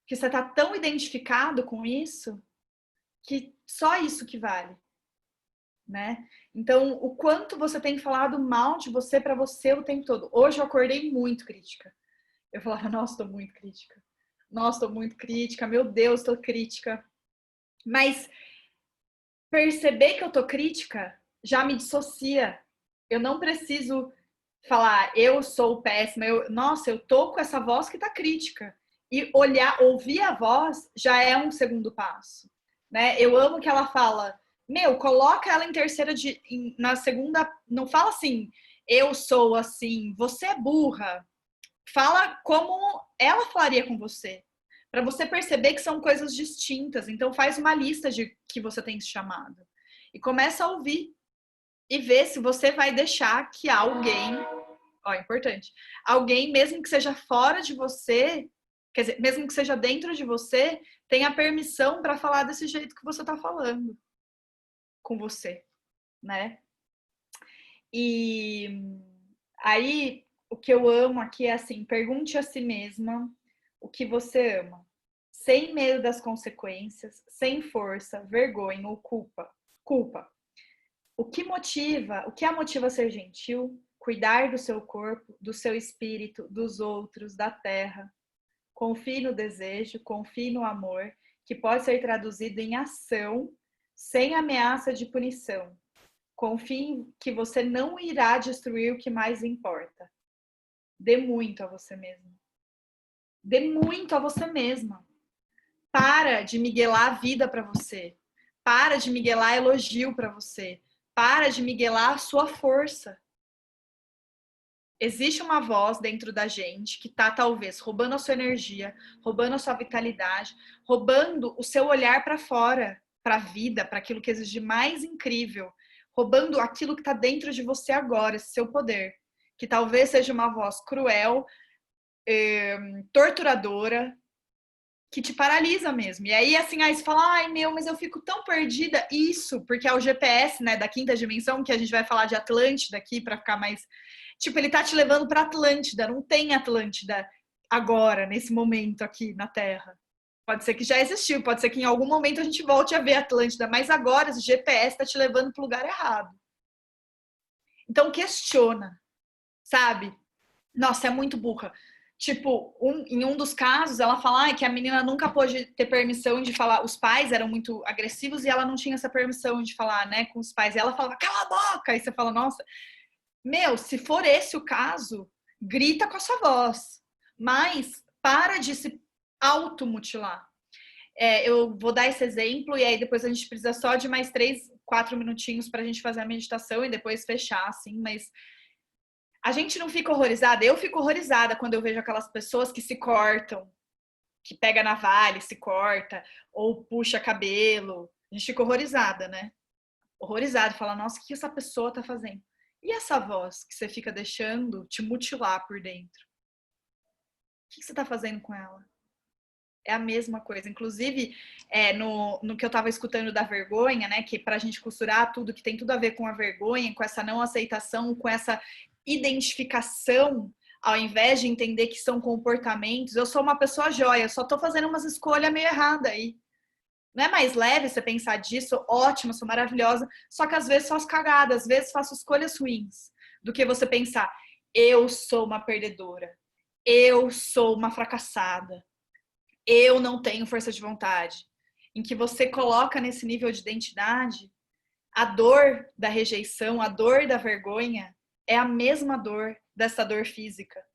[SPEAKER 2] Que você tá tão identificado com isso que só isso que vale, né? Então, o quanto você tem falado mal de você para você o tempo todo. Hoje eu acordei muito crítica. Eu falava, nossa, tô muito crítica. Nossa, tô muito crítica. Meu Deus, tô crítica. Mas perceber que eu tô crítica já me dissocia. Eu não preciso falar, eu sou péssima. Nossa, eu tô com essa voz que tá crítica. E ouvir a voz já é um segundo passo, né? Eu amo que ela fala, coloca ela em terceira, na segunda, não fala assim, eu sou assim, você é burra. Fala como ela falaria com você, para você perceber que são coisas distintas. Então faz uma lista de que você tem chamado e começa a ouvir e ver se você vai deixar que alguém, importante, alguém mesmo que seja fora de você, quer dizer, mesmo que seja dentro de você, tenha permissão para falar desse jeito que você está falando com você, né? E aí, o que eu amo aqui é assim, pergunte a si mesma o que você ama, sem medo das consequências, sem força, vergonha ou culpa. O que a motiva a ser gentil, cuidar do seu corpo, do seu espírito, dos outros, da terra. Confie no desejo, confie no amor, que pode ser traduzido em ação, sem ameaça de punição. Confie que você não irá destruir o que mais importa. Dê muito a você mesmo. Dê muito a você mesma. Para de miguelar a vida para você. Para de miguelar elogio para você. Para de miguelar a sua força. Existe uma voz dentro da gente que está talvez roubando a sua energia, roubando a sua vitalidade, roubando o seu olhar para fora, para a vida, para aquilo que existe de mais incrível, roubando aquilo que está dentro de você agora, esse seu poder, que talvez seja uma voz cruel, torturadora, que te paralisa mesmo. E aí, assim, aí você fala, mas eu fico tão perdida. Isso, porque é o GPS, né, da quinta dimensão, que a gente vai falar de Atlântida aqui, para ficar mais... Tipo, ele tá te levando para Atlântida. Não tem Atlântida agora, nesse momento aqui na Terra. Pode ser que já existiu, pode ser que em algum momento a gente volte a ver Atlântida, mas agora esse GPS tá te levando pro lugar errado. Então, questiona, sabe? Nossa, é muito burra. Tipo, em um dos casos, ela fala que a menina nunca pôde ter permissão de falar. Os pais eram muito agressivos e ela não tinha essa permissão de falar, né, com os pais. E ela falava, cala a boca! Aí você fala, nossa, se for esse o caso, grita com a sua voz. Mas para de se automutilar. Eu vou dar esse exemplo e aí depois a gente precisa só de mais 3, 4 minutinhos pra gente fazer a meditação e depois fechar, assim, mas... A gente não fica horrorizada? Eu fico horrorizada quando eu vejo aquelas pessoas que se cortam, que pega navalha e se corta, ou puxa cabelo. A gente fica horrorizada, né? Horrorizada, fala, nossa, o que essa pessoa tá fazendo? E essa voz que você fica deixando te mutilar por dentro? O que você tá fazendo com ela? É a mesma coisa. Inclusive, no que eu tava escutando da vergonha, né? Que pra gente costurar tudo, que tem tudo a ver com a vergonha, com essa não aceitação, com essa identificação, ao invés de entender que são comportamentos. Eu sou uma pessoa joia, eu só tô fazendo umas escolhas meio erradas aí. Não é mais leve você pensar disso? Ótima, sou maravilhosa. Só que às vezes faço cagada, às vezes faço escolhas ruins. Do que você pensar, eu sou uma perdedora. Eu sou uma fracassada. Eu não tenho força de vontade. em que você coloca nesse nível de identidade, a dor da rejeição, a dor da vergonha, é a mesma dor dessa dor física.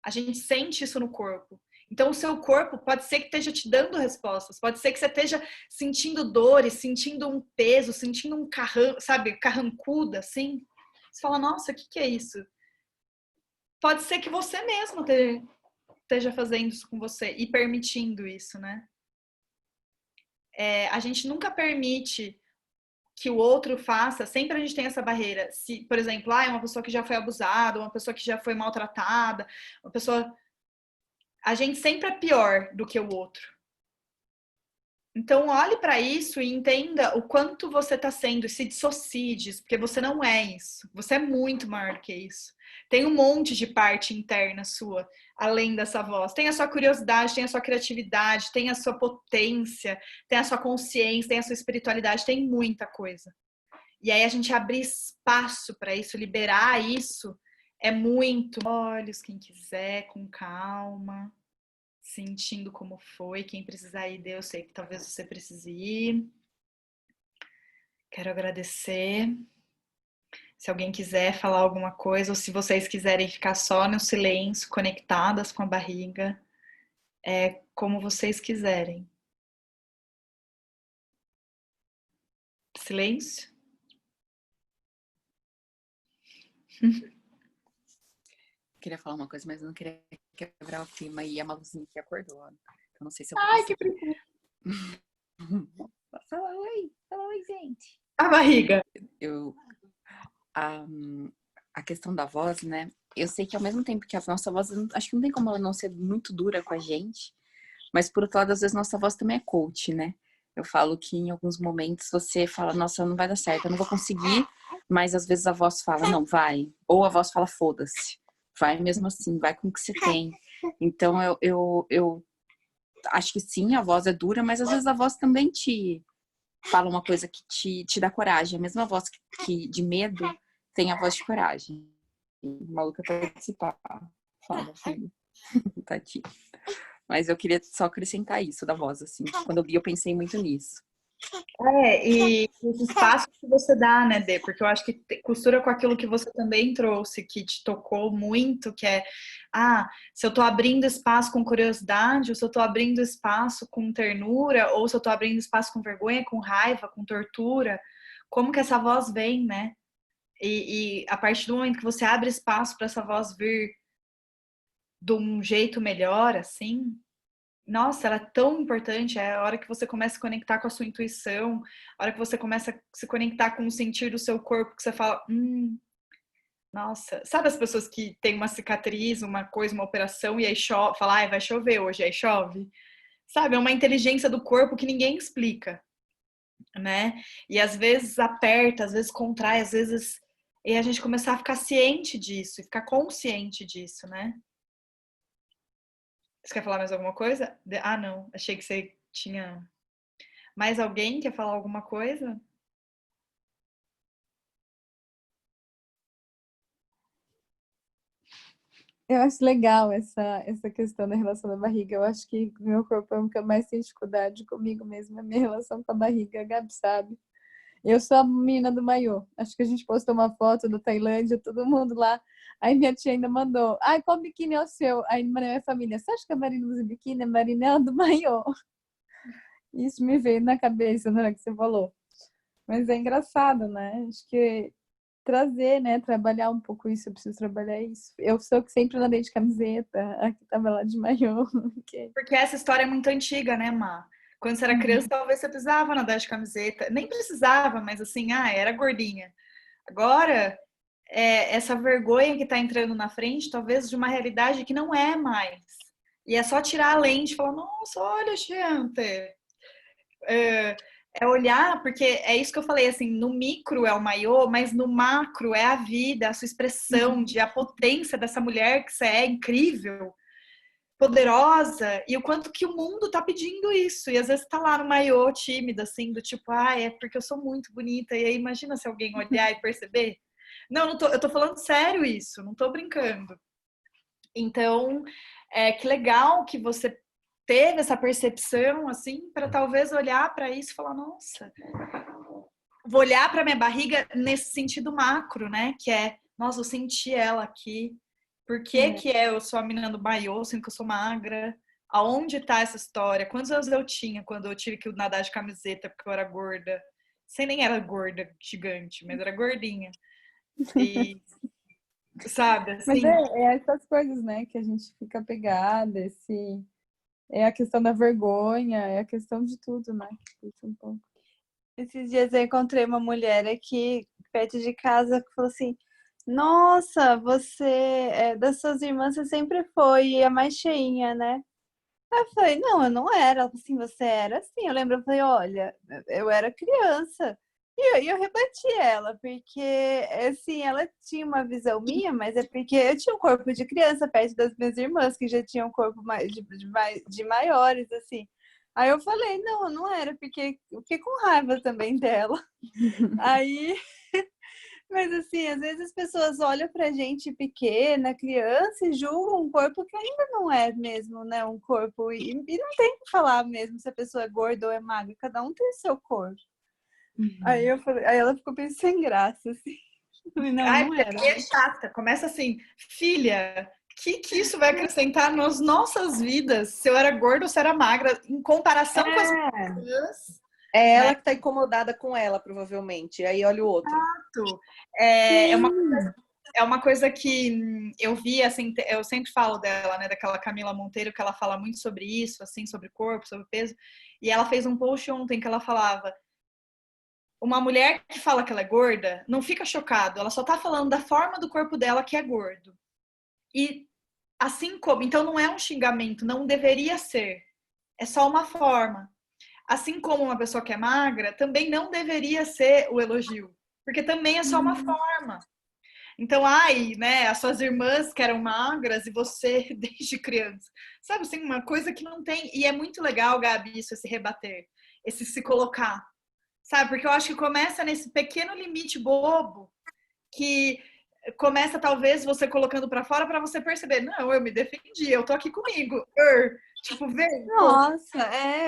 [SPEAKER 2] A gente sente isso no corpo. Então, o seu corpo pode ser que esteja te dando respostas, pode ser que você esteja sentindo dores, sentindo um peso, sentindo um carrancuda, assim. Você fala, nossa, o que é isso? Pode ser que você mesmo esteja fazendo isso com você e permitindo isso, né? A gente nunca permite que o outro faça, sempre a gente tem essa barreira. Se, por exemplo, é uma pessoa que já foi abusada, uma pessoa que já foi maltratada, uma pessoa... A gente sempre é pior do que o outro. Então, olhe para isso e entenda o quanto você está sendo, e se dissocie disso, porque você não é isso. Você é muito maior do que isso. Tem um monte de parte interna sua, além dessa voz. Tem a sua curiosidade, tem a sua criatividade, tem a sua potência, tem a sua consciência, tem a sua espiritualidade, tem muita coisa. E aí a gente abrir espaço para isso, liberar isso, é muito. Olhos, quem quiser, com calma. Sentindo como foi, quem precisar ir, eu sei que talvez você precise ir. Quero agradecer. Se alguém quiser falar alguma coisa, ou se vocês quiserem ficar só no silêncio, conectadas com a barriga, é como vocês quiserem. Silêncio?
[SPEAKER 1] Queria falar uma coisa, mas eu não queria quebrar o clima. E a Maluzinha que acordou. Eu não sei se eu vou
[SPEAKER 2] Ai, que
[SPEAKER 1] conseguir.
[SPEAKER 6] Fala oi, gente.
[SPEAKER 2] A barriga.
[SPEAKER 1] A questão da voz, né? Eu sei que ao mesmo tempo que a nossa voz, acho que não tem como ela não ser muito dura com a gente, mas por outro lado, às vezes nossa voz também é coach, né? Eu falo que em alguns momentos você fala, nossa, não vai dar certo, eu não vou conseguir, mas às vezes a voz fala, não, vai. Ou a voz fala, foda-se. Vai mesmo assim, vai com o que você tem. Então, eu acho que sim, a voz é dura, mas às vezes a voz também te fala uma coisa que te dá coragem. A mesma voz que de medo tem a voz de coragem. Maluca participar. Fala, filho. Tadinho. Mas eu queria só acrescentar isso da voz, assim. Quando eu vi, eu pensei muito nisso.
[SPEAKER 2] E os espaços que você dá, né, Dê? Porque eu acho que costura com aquilo que você também trouxe, que te tocou muito, que é, se eu tô abrindo espaço com curiosidade, ou se eu tô abrindo espaço com ternura, ou se eu tô abrindo espaço com vergonha, com raiva, com tortura, como que essa voz vem, né? E a partir do momento que você abre espaço para essa voz vir de um jeito melhor, assim, nossa, ela é tão importante. É a hora que você começa a conectar com a sua intuição, a hora que você começa a se conectar com o sentir do seu corpo, que você fala, nossa, sabe as pessoas que têm uma cicatriz, uma coisa, uma operação, e aí fala, vai chover hoje, aí chove? Sabe, é uma inteligência do corpo que ninguém explica, né? E às vezes aperta, às vezes contrai, às vezes... E a gente começar a ficar ciente disso, e ficar consciente disso, né? Você quer falar mais alguma coisa? Não. Achei que você tinha... Mais alguém quer falar alguma coisa?
[SPEAKER 5] Eu acho legal essa questão da relação da barriga. Eu acho que meu corpo é o que eu mais tenho dificuldade comigo mesma, a minha relação com a barriga, a Gabi sabe. Eu sou a menina do maiô. Acho que a gente postou uma foto da Tailândia, todo mundo lá. Aí minha tia ainda mandou, qual biquíni é o seu? Aí minha família, você acha que a Marina usa biquíni? A Marina é a do maiô. Isso me veio na cabeça na hora que você falou. Mas é engraçado, né? Acho que trazer, né? Trabalhar um pouco isso, eu preciso trabalhar isso. Eu sou que sempre andei de camiseta, aqui tava lá de maiô.
[SPEAKER 2] Porque essa história é muito antiga, né, Má? Quando você era criança, talvez você precisava nadar de camiseta. Nem precisava, mas assim, era gordinha. Agora, essa vergonha que tá entrando na frente, talvez de uma realidade que não é mais. E é só tirar a lente e falar, nossa, olha, gente. É olhar, porque é isso que eu falei, assim, no micro é o maiô, mas no macro é a vida, a sua expressão de a potência dessa mulher que você é incrível, poderosa, e o quanto que o mundo tá pedindo isso. E às vezes tá lá no maiô tímida, assim, do tipo, é porque eu sou muito bonita. E aí imagina se alguém olhar e perceber. Não, eu tô falando sério isso, não tô brincando. Então, que legal que você teve essa percepção, assim, para talvez olhar para isso e falar, nossa, vou olhar para minha barriga nesse sentido macro, né? Que é, nossa, eu senti ela aqui. Por que que eu sou a menina do maiô, sendo que eu sou magra? Aonde tá essa história? Quantos anos eu tinha quando eu tive que nadar de camiseta porque eu era gorda? Você nem era gorda, gigante, mas era gordinha. E, sabe,
[SPEAKER 5] Mas
[SPEAKER 2] assim...
[SPEAKER 5] é essas coisas, né, que a gente fica pegada, é a questão da vergonha, é a questão de tudo, né? Um pouco.
[SPEAKER 7] Esses dias eu encontrei uma mulher aqui perto de casa que falou assim: Nossa, você, das suas irmãs, você sempre foi a mais cheinha, né? Aí eu falei: Não, eu não era. Ela falou assim: Você era assim. Eu lembro, eu falei: Olha, eu era criança. E eu rebati ela, porque, assim, ela tinha uma visão minha, mas é porque eu tinha um corpo de criança perto das minhas irmãs, que já tinham um corpo de maiores, assim. Aí eu falei: Não, eu não era, porque eu fiquei com raiva também dela. Aí, mas assim, às vezes as pessoas olham pra gente pequena, criança, e julgam um corpo que ainda não é mesmo, né? Um corpo. E não tem que falar mesmo se a pessoa é gorda ou é magra, cada um tem o seu corpo. Aí eu falei, aí ela ficou bem sem graça, assim. Eu falei, não,
[SPEAKER 2] Ai,
[SPEAKER 7] não
[SPEAKER 2] porque
[SPEAKER 7] era.
[SPEAKER 2] é chata. Começa assim, filha, que isso vai acrescentar nas nossas vidas? Se eu era gorda ou se eu era magra, em comparação com as pessoas.
[SPEAKER 3] É ela que tá incomodada com ela, provavelmente. Aí olha o outro.
[SPEAKER 2] É uma coisa que eu vi, assim, eu sempre falo dela, né, daquela Camila Monteiro, que ela fala muito sobre isso, assim, sobre corpo, sobre peso. E ela fez um post ontem que ela falava: uma mulher que fala que ela é gorda, não fica chocado, ela só tá falando da forma do corpo dela que é gordo. E assim como, então não é um xingamento, não deveria ser. É só uma forma. Assim como uma pessoa que é magra, também não deveria ser o elogio, porque também é só uma forma. Então, ai, né, as suas irmãs que eram magras e você desde criança. Sabe, assim, uma coisa que não tem. E é muito legal, Gabi, isso, esse rebater, esse se colocar. Sabe, porque eu acho que começa nesse pequeno limite bobo que começa talvez você colocando para fora para você perceber, não, eu me defendi, eu tô aqui comigo. Tipo, vem.
[SPEAKER 7] Nossa,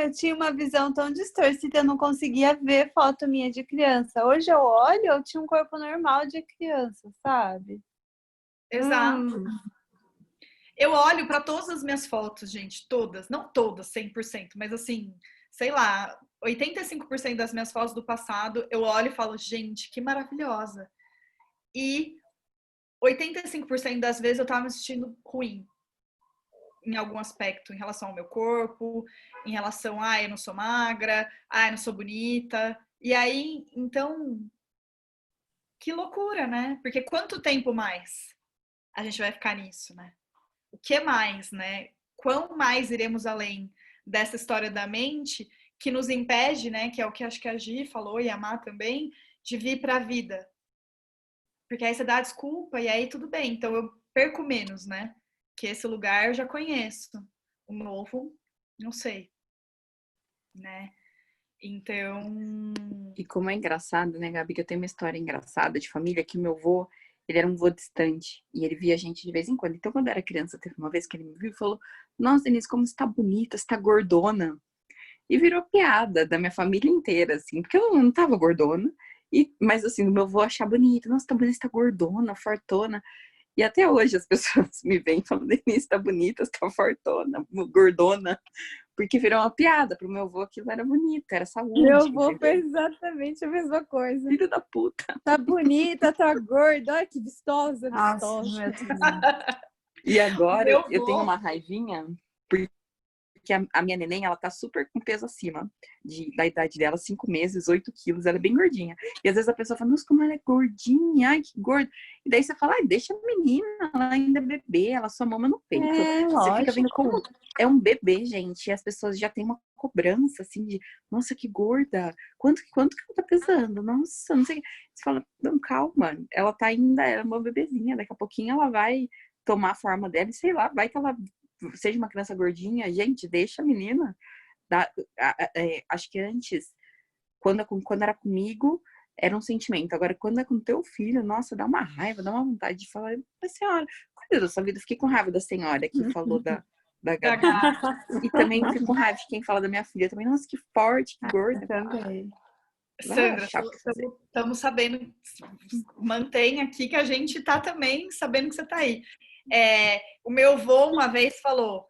[SPEAKER 7] eu tinha uma visão tão distorcida, eu não conseguia ver foto minha de criança. Hoje eu olho, eu tinha um corpo normal de criança, sabe?
[SPEAKER 2] Exato. Eu olho para todas as minhas fotos, gente, todas, não todas, 100%, mas assim, sei lá, 85% das minhas fotos do passado, eu olho e falo, gente, que maravilhosa. E 85% das vezes eu tava me sentindo ruim em algum aspecto, em relação ao meu corpo, em relação, eu não sou magra, eu não sou bonita. E aí, então, que loucura, né? Porque quanto tempo mais a gente vai ficar nisso, né? O que mais, né? Quão mais iremos além dessa história da mente que nos impede, né? Que é o que acho que a Gi falou e a Má também, de vir para a vida. Porque aí você dá a desculpa e aí tudo bem. Então eu perco menos, né? Que esse lugar eu já conheço. O novo, não sei, né? Então...
[SPEAKER 1] E como é engraçado, né, Gabi, que eu tenho uma história engraçada de família, que meu avô, ele era um vô distante, e ele via a gente de vez em quando. Então, quando eu era criança, teve uma vez que ele me viu e falou, nossa, Denise, como você tá bonita, você tá gordona. E virou piada da minha família inteira, assim, porque eu não tava gordona, mas assim, o meu avô achar bonita, nossa, tá bonita, você tá gordona, fortona. E até hoje as pessoas me veem e falam, Denise, tá bonita, você tá fortona, gordona. Porque virou uma piada. Pro meu avô aquilo era bonito, era saúde.
[SPEAKER 5] Meu avô
[SPEAKER 1] entendeu?
[SPEAKER 5] fez exatamente a mesma coisa.
[SPEAKER 1] Filho da puta.
[SPEAKER 5] Tá bonita, tá gorda, olha que vistosa,
[SPEAKER 7] Nossa,
[SPEAKER 5] vistosa.
[SPEAKER 7] meu Deus.
[SPEAKER 1] E agora
[SPEAKER 2] Meu
[SPEAKER 1] eu tenho
[SPEAKER 2] avô.
[SPEAKER 1] uma raivinha, porque a minha neném, ela tá super com peso acima da idade dela, 5 meses, 8 quilos, ela é bem gordinha. E às vezes a pessoa fala, nossa, como ela é gordinha, ai, que gorda. E daí você fala, ai, deixa a menina, ela ainda é bebê, ela só mama no peito. Você fica vendo como é um bebê, gente, e as pessoas já têm uma cobrança, assim, de, nossa, que gorda, quanto que ela tá pesando? Nossa, não sei o que. Você fala, não, calma, ela tá ainda, ela é uma bebezinha, daqui a pouquinho ela vai tomar a forma dela e sei lá, vai que ela seja uma criança gordinha, gente, deixa a menina. Acho que antes, quando era comigo, era um sentimento. Agora, quando é com teu filho, nossa, dá uma raiva, dá uma vontade de falar, mas senhora, cuida da sua vida. Fiquei com raiva da senhora que falou da
[SPEAKER 2] Da
[SPEAKER 1] Gabi.
[SPEAKER 2] Gabi.
[SPEAKER 1] E também fico com raiva de quem fala da minha filha. Também, nossa, que forte, que gorda.
[SPEAKER 7] Também.
[SPEAKER 1] Vai
[SPEAKER 2] Sandra,
[SPEAKER 1] achar o que fazer.
[SPEAKER 2] estamos sabendo, mantém aqui que a gente tá também sabendo que você tá aí. O meu avô uma vez falou,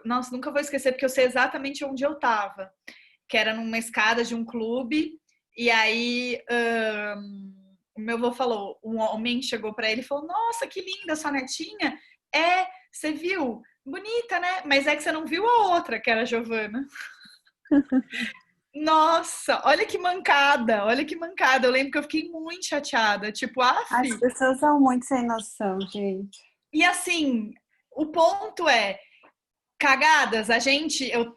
[SPEAKER 2] nossa, nunca vou esquecer porque eu sei exatamente onde eu tava, que era numa escada de um clube, e aí o meu avô falou, um homem chegou pra ele e falou, nossa, que linda sua netinha. Você viu? Bonita, né? Mas é que você não viu a outra, que era a Giovana. Nossa, olha que mancada, olha que mancada. Eu lembro que eu fiquei muito chateada. Tipo,
[SPEAKER 7] As pessoas são muito sem noção, gente.
[SPEAKER 2] E assim, o ponto é, cagadas,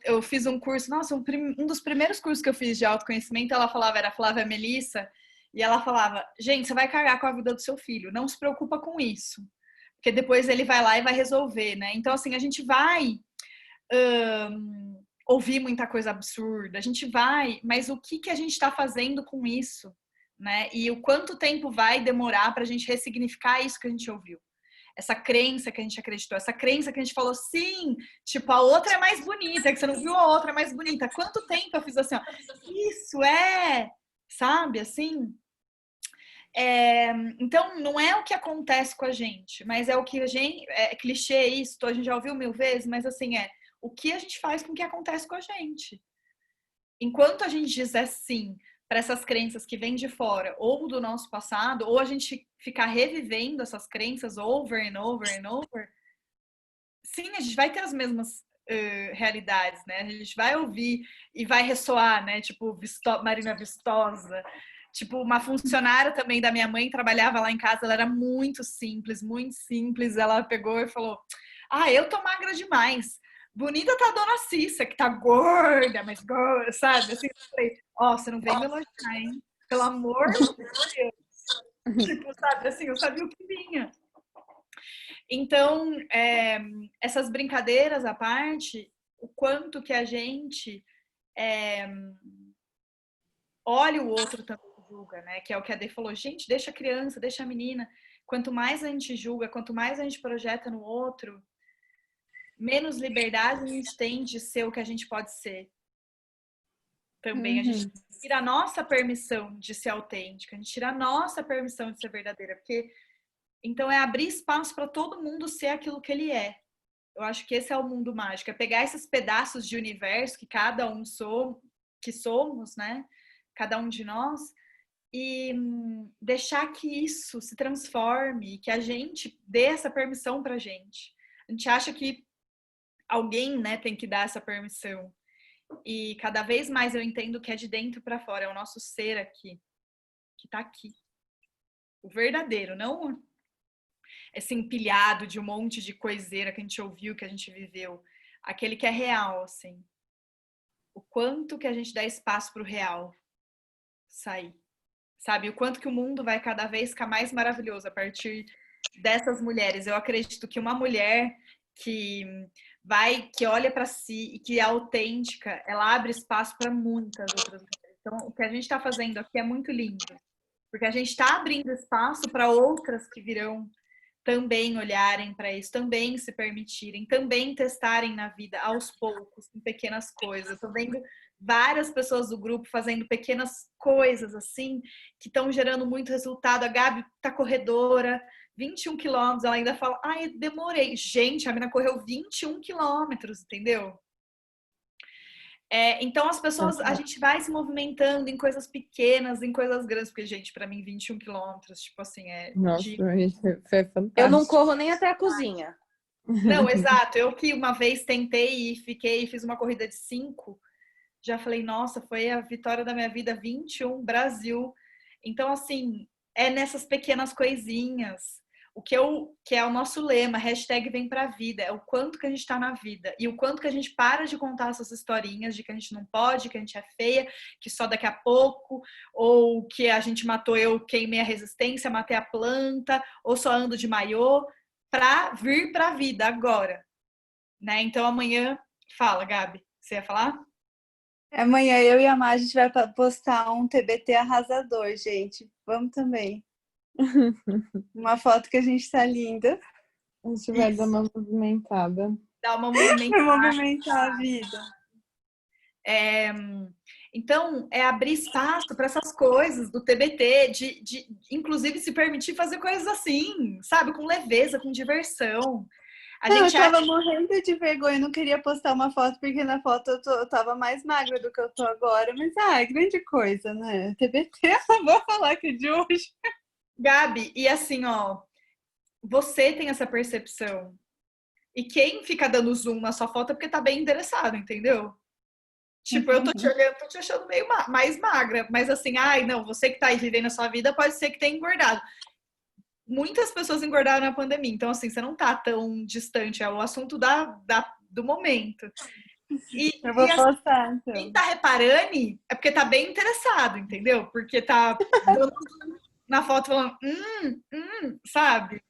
[SPEAKER 2] eu fiz um curso, nossa, um dos primeiros cursos que eu fiz de autoconhecimento, era a Flávia Melissa, e ela falava, gente, você vai cagar com a vida do seu filho, não se preocupa com isso. Porque depois ele vai lá e vai resolver, né? Então, assim, a gente vai ouvir muita coisa absurda, a gente vai, mas o que a gente está fazendo com isso, né? E o quanto tempo vai demorar para a gente ressignificar isso que a gente ouviu? Essa crença que a gente acreditou, essa crença que a gente falou, sim, tipo, a outra é mais bonita, que você não viu a outra é mais bonita. Quanto tempo eu fiz assim, ó, isso sabe, assim? Então, não é o que acontece com a gente, mas é o que a gente, é clichê isso, a gente já ouviu 1000 vezes, mas assim, o que a gente faz com o que acontece com a gente. Enquanto a gente dizer sim para essas crenças que vêm de fora ou do nosso passado, ou a gente ficar revivendo essas crenças over and over and over, sim, a gente vai ter as mesmas realidades, né? A gente vai ouvir e vai ressoar, né? Tipo, Marina Vistosa. Tipo, uma funcionária também da minha mãe trabalhava lá em casa, ela era muito simples, muito simples. Ela pegou e falou: eu tô magra demais. Bonita tá a dona Cissa, que tá gorda, mas gorda, sabe? Assim, eu falei, você não vem me elogiar, hein? Pelo amor de Deus. Tipo, sabe? Assim, eu sabia o que vinha. Então, essas brincadeiras à parte, o quanto que a gente olha o outro também julga, né? Que é o que a Dê falou, gente, deixa a criança, deixa a menina. Quanto mais a gente julga, quanto mais a gente projeta no outro, menos liberdade a gente tem de ser o que a gente pode ser. Também a gente tira a nossa permissão de ser autêntica, a gente tira a nossa permissão de ser verdadeira, porque então é abrir espaço para todo mundo ser aquilo que ele é. Eu acho que esse é o mundo mágico, é pegar esses pedaços de universo que cada um somos, né? Cada um de nós, e deixar que isso se transforme, que a gente dê essa permissão pra gente. A gente acha que alguém, né, tem que dar essa permissão. E cada vez mais eu entendo que é de dentro para fora, é o nosso ser aqui, que tá aqui. O verdadeiro, não esse empilhado de um monte de coiseira que a gente ouviu, que a gente viveu. Aquele que é real, assim. O quanto que a gente dá espaço pro real sair. Sabe? O quanto que o mundo vai cada vez ficar mais maravilhoso a partir dessas mulheres. Eu acredito que uma mulher que olha para si e que é autêntica, ela abre espaço para muitas outras mulheres. Então, o que a gente está fazendo aqui é muito lindo, porque a gente está abrindo espaço para outras que virão também olharem para isso, também se permitirem, também testarem na vida aos poucos, em pequenas coisas. Eu tô vendo várias pessoas do grupo fazendo pequenas coisas assim, que estão gerando muito resultado. A Gabi tá corredora, 21 quilômetros, ela ainda fala, demorei. Gente, a menina correu 21 quilômetros, entendeu? Então as pessoas, a gente vai se movimentando em coisas pequenas, em coisas grandes, porque, gente, pra mim 21 quilômetros, tipo assim,
[SPEAKER 5] Nossa, foi fantástico.
[SPEAKER 3] Eu não corro nem até a cozinha.
[SPEAKER 2] Não, exato. Eu que uma vez tentei e fiz uma corrida de 5, já falei, nossa, foi a vitória da minha vida, 21, Brasil. Então, assim, é nessas pequenas coisinhas. Que é o nosso lema, hashtag vem pra vida, é o quanto que a gente tá na vida e o quanto que a gente para de contar essas historinhas de que a gente não pode, que a gente é feia, que só daqui a pouco, ou que a gente matou, eu queimei a resistência, matei a planta, ou só ando de maiô, pra vir pra vida agora, né? Então amanhã, fala, Gabi, você ia falar?
[SPEAKER 7] Amanhã eu e a Má, a gente vai postar um TBT arrasador, gente. Vamos também. Uma foto que a gente tá linda.
[SPEAKER 5] A gente vai dar uma movimentada.
[SPEAKER 2] Dar uma
[SPEAKER 7] Pra
[SPEAKER 2] movimentada.
[SPEAKER 7] movimentar a vida.
[SPEAKER 2] Então, é abrir espaço para essas coisas do TBT, inclusive se permitir fazer coisas assim, sabe? Com leveza, com diversão. A
[SPEAKER 7] Não, eu
[SPEAKER 2] gente acha
[SPEAKER 7] tava morrendo de vergonha, não queria postar uma foto, porque na foto eu tava mais magra do que eu tô agora. Mas, é grande coisa, né? TBT, eu vou falar que é de hoje.
[SPEAKER 2] Gabi, e assim, ó, você tem essa percepção. E quem fica dando zoom na sua foto é porque tá bem interessado, entendeu? Tipo, eu tô te olhando, tô te achando meio mais magra, mas assim, ai, não, você que tá aí vivendo a sua vida pode ser que tenha engordado. Muitas pessoas engordaram na pandemia, então assim, você não tá tão distante, é o assunto do momento.
[SPEAKER 7] Eu vou
[SPEAKER 2] assim,
[SPEAKER 7] postar, então.
[SPEAKER 2] quem tá reparando é porque tá bem interessado, entendeu? Porque tá dando na foto falando, sabe?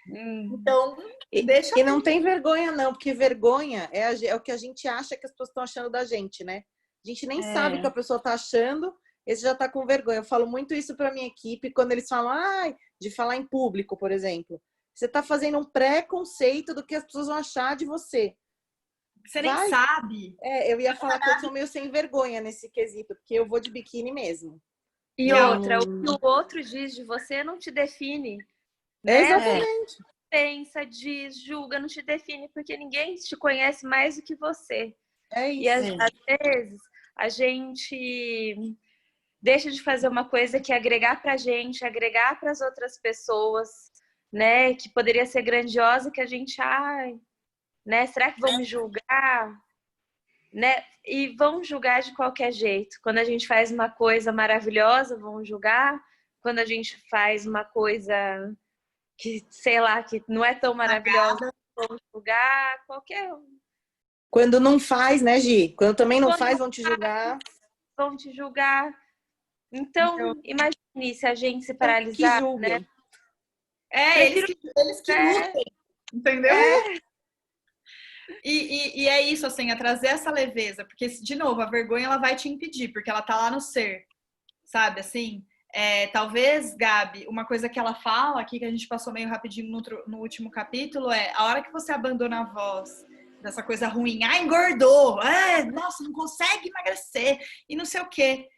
[SPEAKER 2] Então, deixa.
[SPEAKER 3] E não tem vergonha, não, porque vergonha é o que a gente acha que as pessoas estão achando da gente, né? A gente nem sabe o que a pessoa tá achando, esse já tá com vergonha. Eu falo muito isso pra minha equipe quando eles falam, de falar em público, por exemplo. Você tá fazendo um preconceito do que as pessoas vão achar de você.
[SPEAKER 2] Você nem sabe.
[SPEAKER 3] Eu ia falar que eu sou meio sem vergonha nesse quesito, porque eu vou de biquíni mesmo.
[SPEAKER 4] E outra, o que o outro diz de você não te define. Né?
[SPEAKER 3] Exatamente.
[SPEAKER 4] Pensa, diz, julga, não te define, porque ninguém te conhece mais do que você.
[SPEAKER 3] É isso.
[SPEAKER 4] E às vezes a gente deixa de fazer uma coisa que é agregar pra gente, agregar para as outras pessoas, né? Que poderia ser grandiosa, que a gente, né? Será que vão me julgar? Né? E vão julgar de qualquer jeito. Quando a gente faz uma coisa maravilhosa, vão julgar. Quando a gente faz uma coisa que, sei lá, que não é tão maravilhosa, vão julgar. Qualquer um.
[SPEAKER 3] Quando não faz, né, Gi? Quando também não faz, vão te julgar.
[SPEAKER 4] Vão te julgar. Então, imagine se a gente se paralisar,
[SPEAKER 3] que julguem.
[SPEAKER 4] né?
[SPEAKER 2] Eles que lutem, entendeu? E é isso, assim, é trazer essa leveza, porque, de novo, a vergonha ela vai te impedir, porque ela tá lá no ser, sabe, assim, talvez, Gabi, uma coisa que ela fala aqui, que a gente passou meio rapidinho no último capítulo, a hora que você abandona a voz dessa coisa ruim, engordou, nossa, não consegue emagrecer, e não sei o quê,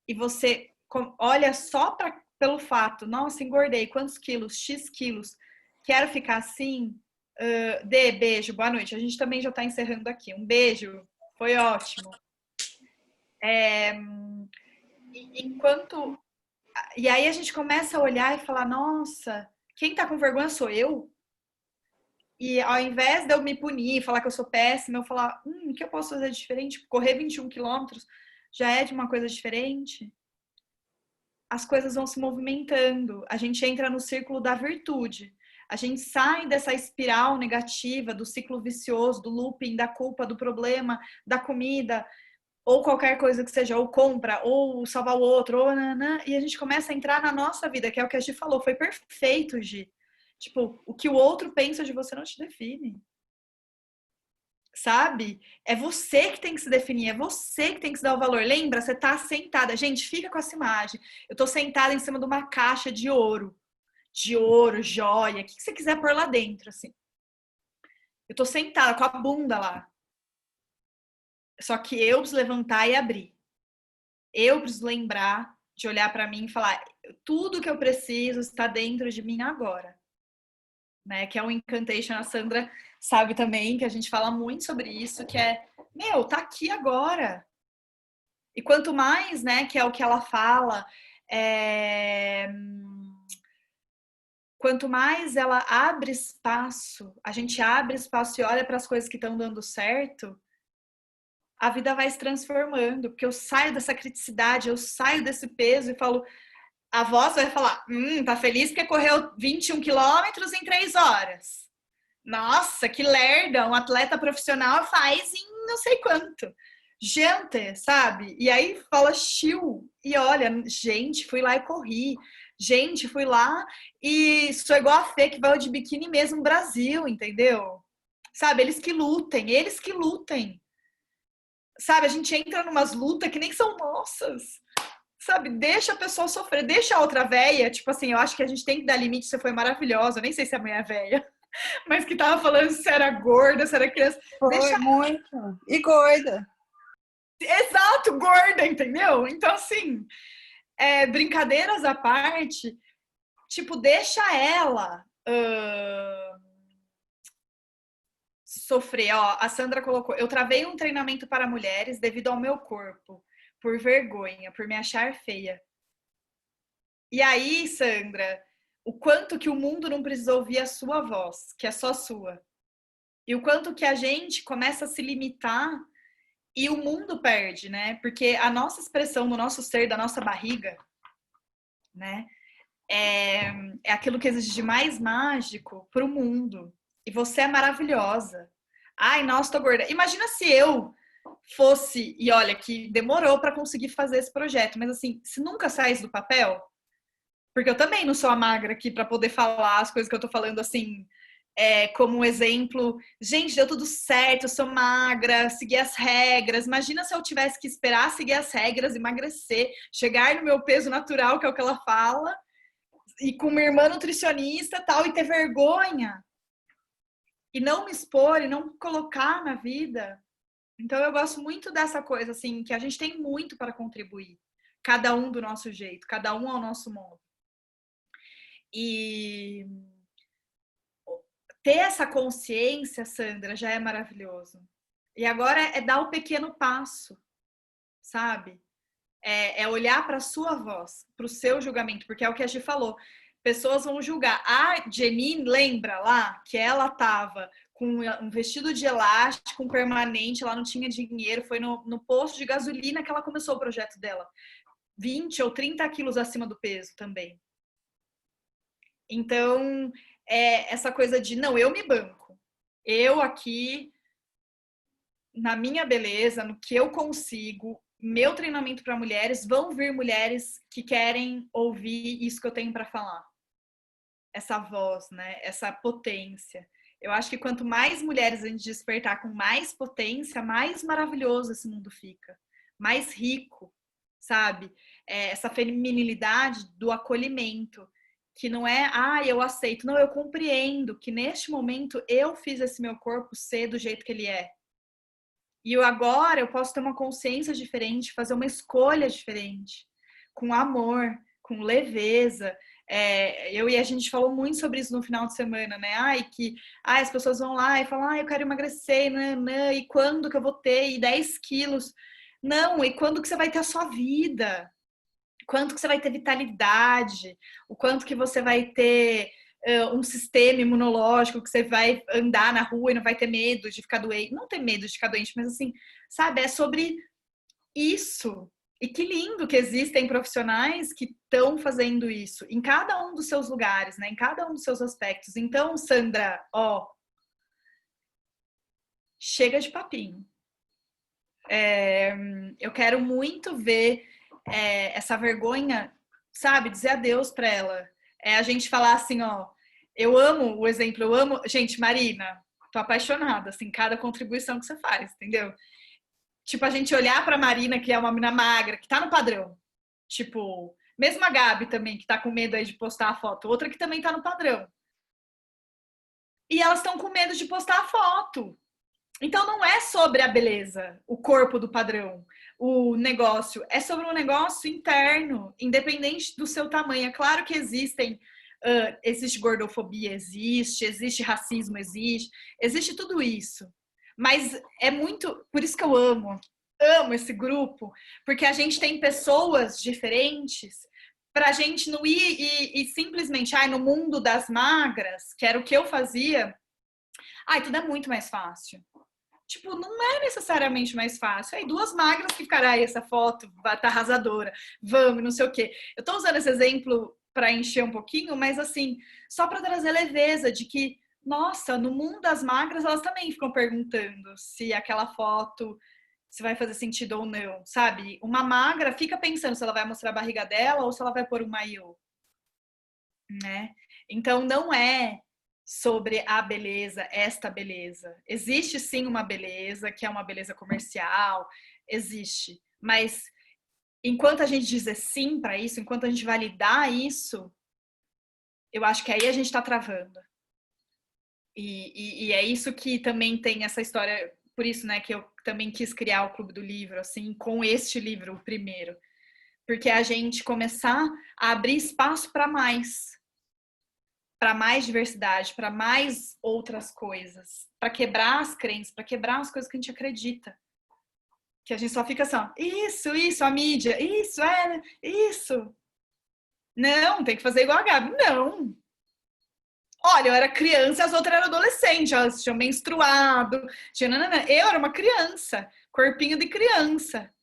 [SPEAKER 2] e você olha só pelo fato, nossa, engordei, quantos quilos, X quilos, quero ficar assim. Dê, beijo, boa noite. A gente também já está encerrando aqui. Um beijo, foi ótimo. E aí a gente começa a olhar e falar, nossa, quem está com vergonha sou eu? E ao invés de eu me punir, falar que eu sou péssima, eu falar, o que eu posso fazer de diferente? Correr 21 quilômetros já é de uma coisa diferente? As coisas vão se movimentando. A gente entra no círculo da virtude. A gente sai dessa espiral negativa, do ciclo vicioso, do looping, da culpa, do problema, da comida, ou qualquer coisa que seja, ou compra, ou salvar o outro, ou nanã, e a gente começa a entrar na nossa vida, que é o que a Gi falou, foi perfeito, Gi. Tipo, o que o outro pensa de você não te define. Sabe? É você que tem que se definir, é você que tem que se dar o valor. Lembra? Você tá sentada. Gente, fica com essa imagem. Eu tô sentada em cima de uma caixa de ouro, joia, o que você quiser pôr lá dentro, assim. Eu tô sentada com a bunda lá. Só que eu preciso levantar e abrir. Eu preciso lembrar de olhar pra mim e falar, tudo que eu preciso está dentro de mim agora. Né? Que é um incantation, a Sandra sabe também, que a gente fala muito sobre isso, que é, tá aqui agora. E quanto mais, né, que é o que ela fala, quanto mais ela abre espaço, a gente abre espaço e olha para as coisas que estão dando certo, a vida vai se transformando, porque eu saio dessa criticidade, eu saio desse peso e falo, a voz vai falar, tá feliz porque correu 21 quilômetros em 3 horas. Nossa, que lerda, um atleta profissional faz em não sei quanto. Gente, sabe? E aí fala chill, e olha, gente, fui lá e corri. Gente, fui lá e sou igual a Fê que vai de biquíni mesmo no Brasil, entendeu? Sabe, eles que lutem. Sabe, a gente entra numas lutas que nem são nossas. Sabe, deixa a pessoa sofrer, deixa a outra véia, tipo assim, eu acho que a gente tem que dar limite, você foi maravilhosa, eu nem sei se a mulher é véia. mas que tava falando se era gorda, se era criança.
[SPEAKER 7] Foi muito. E gorda.
[SPEAKER 2] Exato, gorda, entendeu? Então, assim, brincadeiras à parte, tipo, deixa ela sofrer. Ó, a Sandra colocou, eu travei um treinamento para mulheres devido ao meu corpo, por vergonha, por me achar feia. E aí, Sandra, o quanto que o mundo não precisa ouvir a sua voz, que é só sua. E o quanto que a gente começa a se limitar e o mundo perde, né? Porque a nossa expressão no nosso ser, da nossa barriga, né? É aquilo que existe de mais mágico para o mundo. E você é maravilhosa. Ai, nossa, tô gorda. Imagina se eu fosse, e olha que demorou para conseguir fazer esse projeto, mas assim, se nunca saísse do papel, porque eu também não sou a magra aqui para poder falar as coisas que eu tô falando assim, como um exemplo. Gente, deu tudo certo, eu sou magra, segui as regras. Imagina se eu tivesse que esperar seguir as regras, emagrecer, chegar no meu peso natural, que é o que ela fala, e com minha irmã nutricionista tal, e ter vergonha. E não me expor, e não colocar na vida. Então eu gosto muito dessa coisa, assim, que a gente tem muito para contribuir. Cada um do nosso jeito, cada um ao nosso modo. E ter essa consciência, Sandra, já é maravilhoso. E agora é dar o pequeno passo, sabe? É olhar para a sua voz, para o seu julgamento, porque é o que a gente falou. Pessoas vão julgar. A Jenny, lembra lá que ela estava com um vestido de elástico, um permanente, ela não tinha dinheiro, foi no posto de gasolina que ela começou o projeto dela. 20 ou 30 quilos acima do peso também. Então, essa coisa de, não, eu me banco. Eu aqui, na minha beleza, no que eu consigo, meu treinamento para mulheres, vão vir mulheres que querem ouvir isso que eu tenho para falar. Essa voz, né? Essa potência. Eu acho que quanto mais mulheres a gente despertar com mais potência, mais maravilhoso esse mundo fica. Mais rico, sabe? Essa feminilidade do acolhimento. Que não é, eu aceito. Não, eu compreendo que neste momento eu fiz esse meu corpo ser do jeito que ele é. E agora eu posso ter uma consciência diferente, fazer uma escolha diferente. Com amor, com leveza. Eu e a gente falou muito sobre isso no final de semana, né? As pessoas vão lá e falam, eu quero emagrecer, e quando que eu vou ter? E 10 quilos. Não, e quando que você vai ter a sua vida? Quanto que você vai ter vitalidade, o quanto que você vai ter um sistema imunológico, que você vai andar na rua e não vai ter medo de ficar doente. Não ter medo de ficar doente, mas assim, sabe? É sobre isso. E que lindo que existem profissionais que estão fazendo isso em cada um dos seus lugares, né? Em cada um dos seus aspectos. Então, Sandra, chega de papinho. Eu quero muito ver essa vergonha, sabe, dizer adeus para ela. A gente falar assim, eu amo o exemplo, eu amo. Gente, Marina, tô apaixonada, assim, cada contribuição que você faz, entendeu? Tipo, a gente olhar pra Marina, que é uma menina magra, que tá no padrão. Tipo, mesmo a Gabi também, que tá com medo aí de postar a foto, outra que também tá no padrão. E elas estão com medo de postar a foto. Então não é sobre a beleza, o corpo do padrão, o negócio. É sobre um negócio interno, independente do seu tamanho. É claro que existe gordofobia, existe racismo, existe tudo isso. Mas é muito, por isso que eu amo esse grupo, porque a gente tem pessoas diferentes pra gente não ir e simplesmente, no mundo das magras, que era o que eu fazia, tudo é muito mais fácil. Tipo, não é necessariamente mais fácil. Aí 2 magras que ficaram, essa foto tá arrasadora, vamos, não sei o quê. Eu tô usando esse exemplo para encher um pouquinho, mas assim, só para trazer leveza de que, nossa, no mundo das magras, elas também ficam perguntando se aquela foto se vai fazer sentido ou não, sabe? Uma magra fica pensando se ela vai mostrar a barriga dela ou se ela vai pôr um maiô, né? Então, não é sobre a beleza, esta beleza. Existe sim uma beleza, que é uma beleza comercial, existe. Mas enquanto a gente dizer sim para isso, enquanto a gente validar isso, eu acho que aí a gente está travando. E é isso que também tem essa história, por isso, né, que eu também quis criar o Clube do Livro, assim, com este livro, o primeiro. Porque a gente começar a abrir espaço para mais diversidade, para mais outras coisas, para quebrar as crenças, para quebrar as coisas que a gente acredita. Que a gente só fica assim, ó, isso, a mídia, isso. Não, tem que fazer igual a Gabi. Não. Olha, eu era criança e as outras eram adolescentes, elas tinham menstruado, eu era uma criança, corpinho de criança,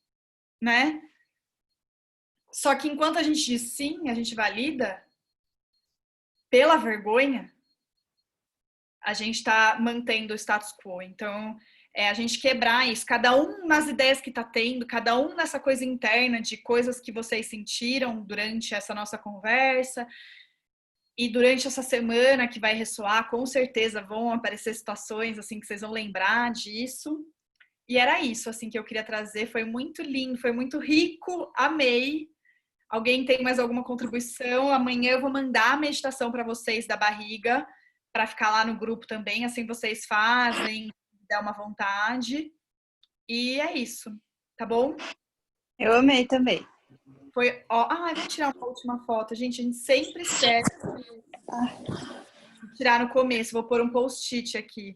[SPEAKER 2] né? Só que enquanto a gente diz sim, a gente valida, pela vergonha, a gente está mantendo o status quo. Então, a gente quebrar isso, cada um nas ideias que está tendo, cada um nessa coisa interna de coisas que vocês sentiram durante essa nossa conversa. E durante essa semana que vai ressoar, com certeza vão aparecer situações assim que vocês vão lembrar disso. E era isso assim que eu queria trazer. Foi muito lindo, foi muito rico, amei. Alguém tem mais alguma contribuição? Amanhã eu vou mandar a meditação para vocês da barriga, para ficar lá no grupo também, assim vocês fazem, dá uma vontade. E é isso, tá bom?
[SPEAKER 7] Eu amei também.
[SPEAKER 2] Foi, ó, vou tirar uma última foto. Gente, a gente sempre esquece de tirar no começo. Vou pôr um post-it aqui.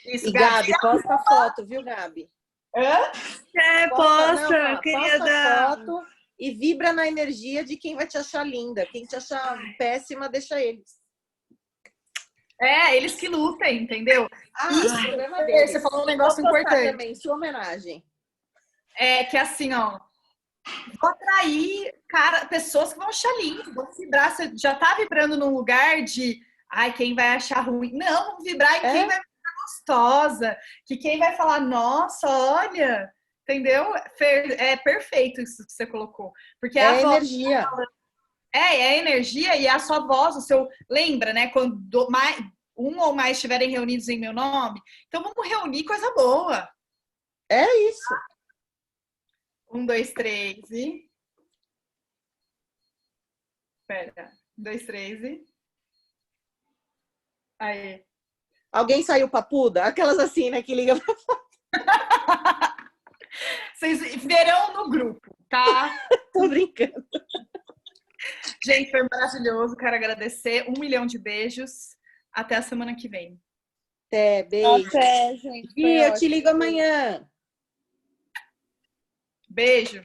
[SPEAKER 2] Isso,
[SPEAKER 3] E Gabi, posta a foto, viu, Gabi?
[SPEAKER 2] Hã?
[SPEAKER 7] Posta,
[SPEAKER 3] não,
[SPEAKER 7] eu queria
[SPEAKER 3] posta
[SPEAKER 7] dar.
[SPEAKER 3] a foto e vibra na energia de quem vai te achar linda. Quem te achar péssima, deixa eles.
[SPEAKER 2] Eles que lutem, entendeu?
[SPEAKER 3] Isso, problema deles.
[SPEAKER 2] Você falou um negócio
[SPEAKER 3] Vou postar
[SPEAKER 2] importante.
[SPEAKER 3] também, sua homenagem.
[SPEAKER 2] Que assim, ó, vou atrair pessoas que vão achar lindo, vão vibrar. Você já tá vibrando num lugar de quem vai achar ruim? Não, vamos vibrar em quem vai ficar gostosa, que quem vai falar, nossa, olha, entendeu? É perfeito isso que você colocou. Porque
[SPEAKER 3] É
[SPEAKER 2] a voz,
[SPEAKER 3] energia.
[SPEAKER 2] é a energia e a sua voz, o seu. Lembra, né? Quando um ou mais estiverem reunidos em meu nome, então vamos reunir coisa boa.
[SPEAKER 3] É isso.
[SPEAKER 2] 1, 2, 3 e. Espera. 1, 2, 3 e. Aí.
[SPEAKER 3] Alguém saiu papuda? Aquelas assim, né, que liga pra
[SPEAKER 2] Vocês verão no grupo, tá?
[SPEAKER 3] Tô brincando.
[SPEAKER 2] Gente, foi maravilhoso. Quero agradecer. 1 milhão de beijos. Até a semana que vem.
[SPEAKER 3] Até, beijo.
[SPEAKER 7] Até, gente.
[SPEAKER 3] E eu te ligo amanhã.
[SPEAKER 2] Beijo.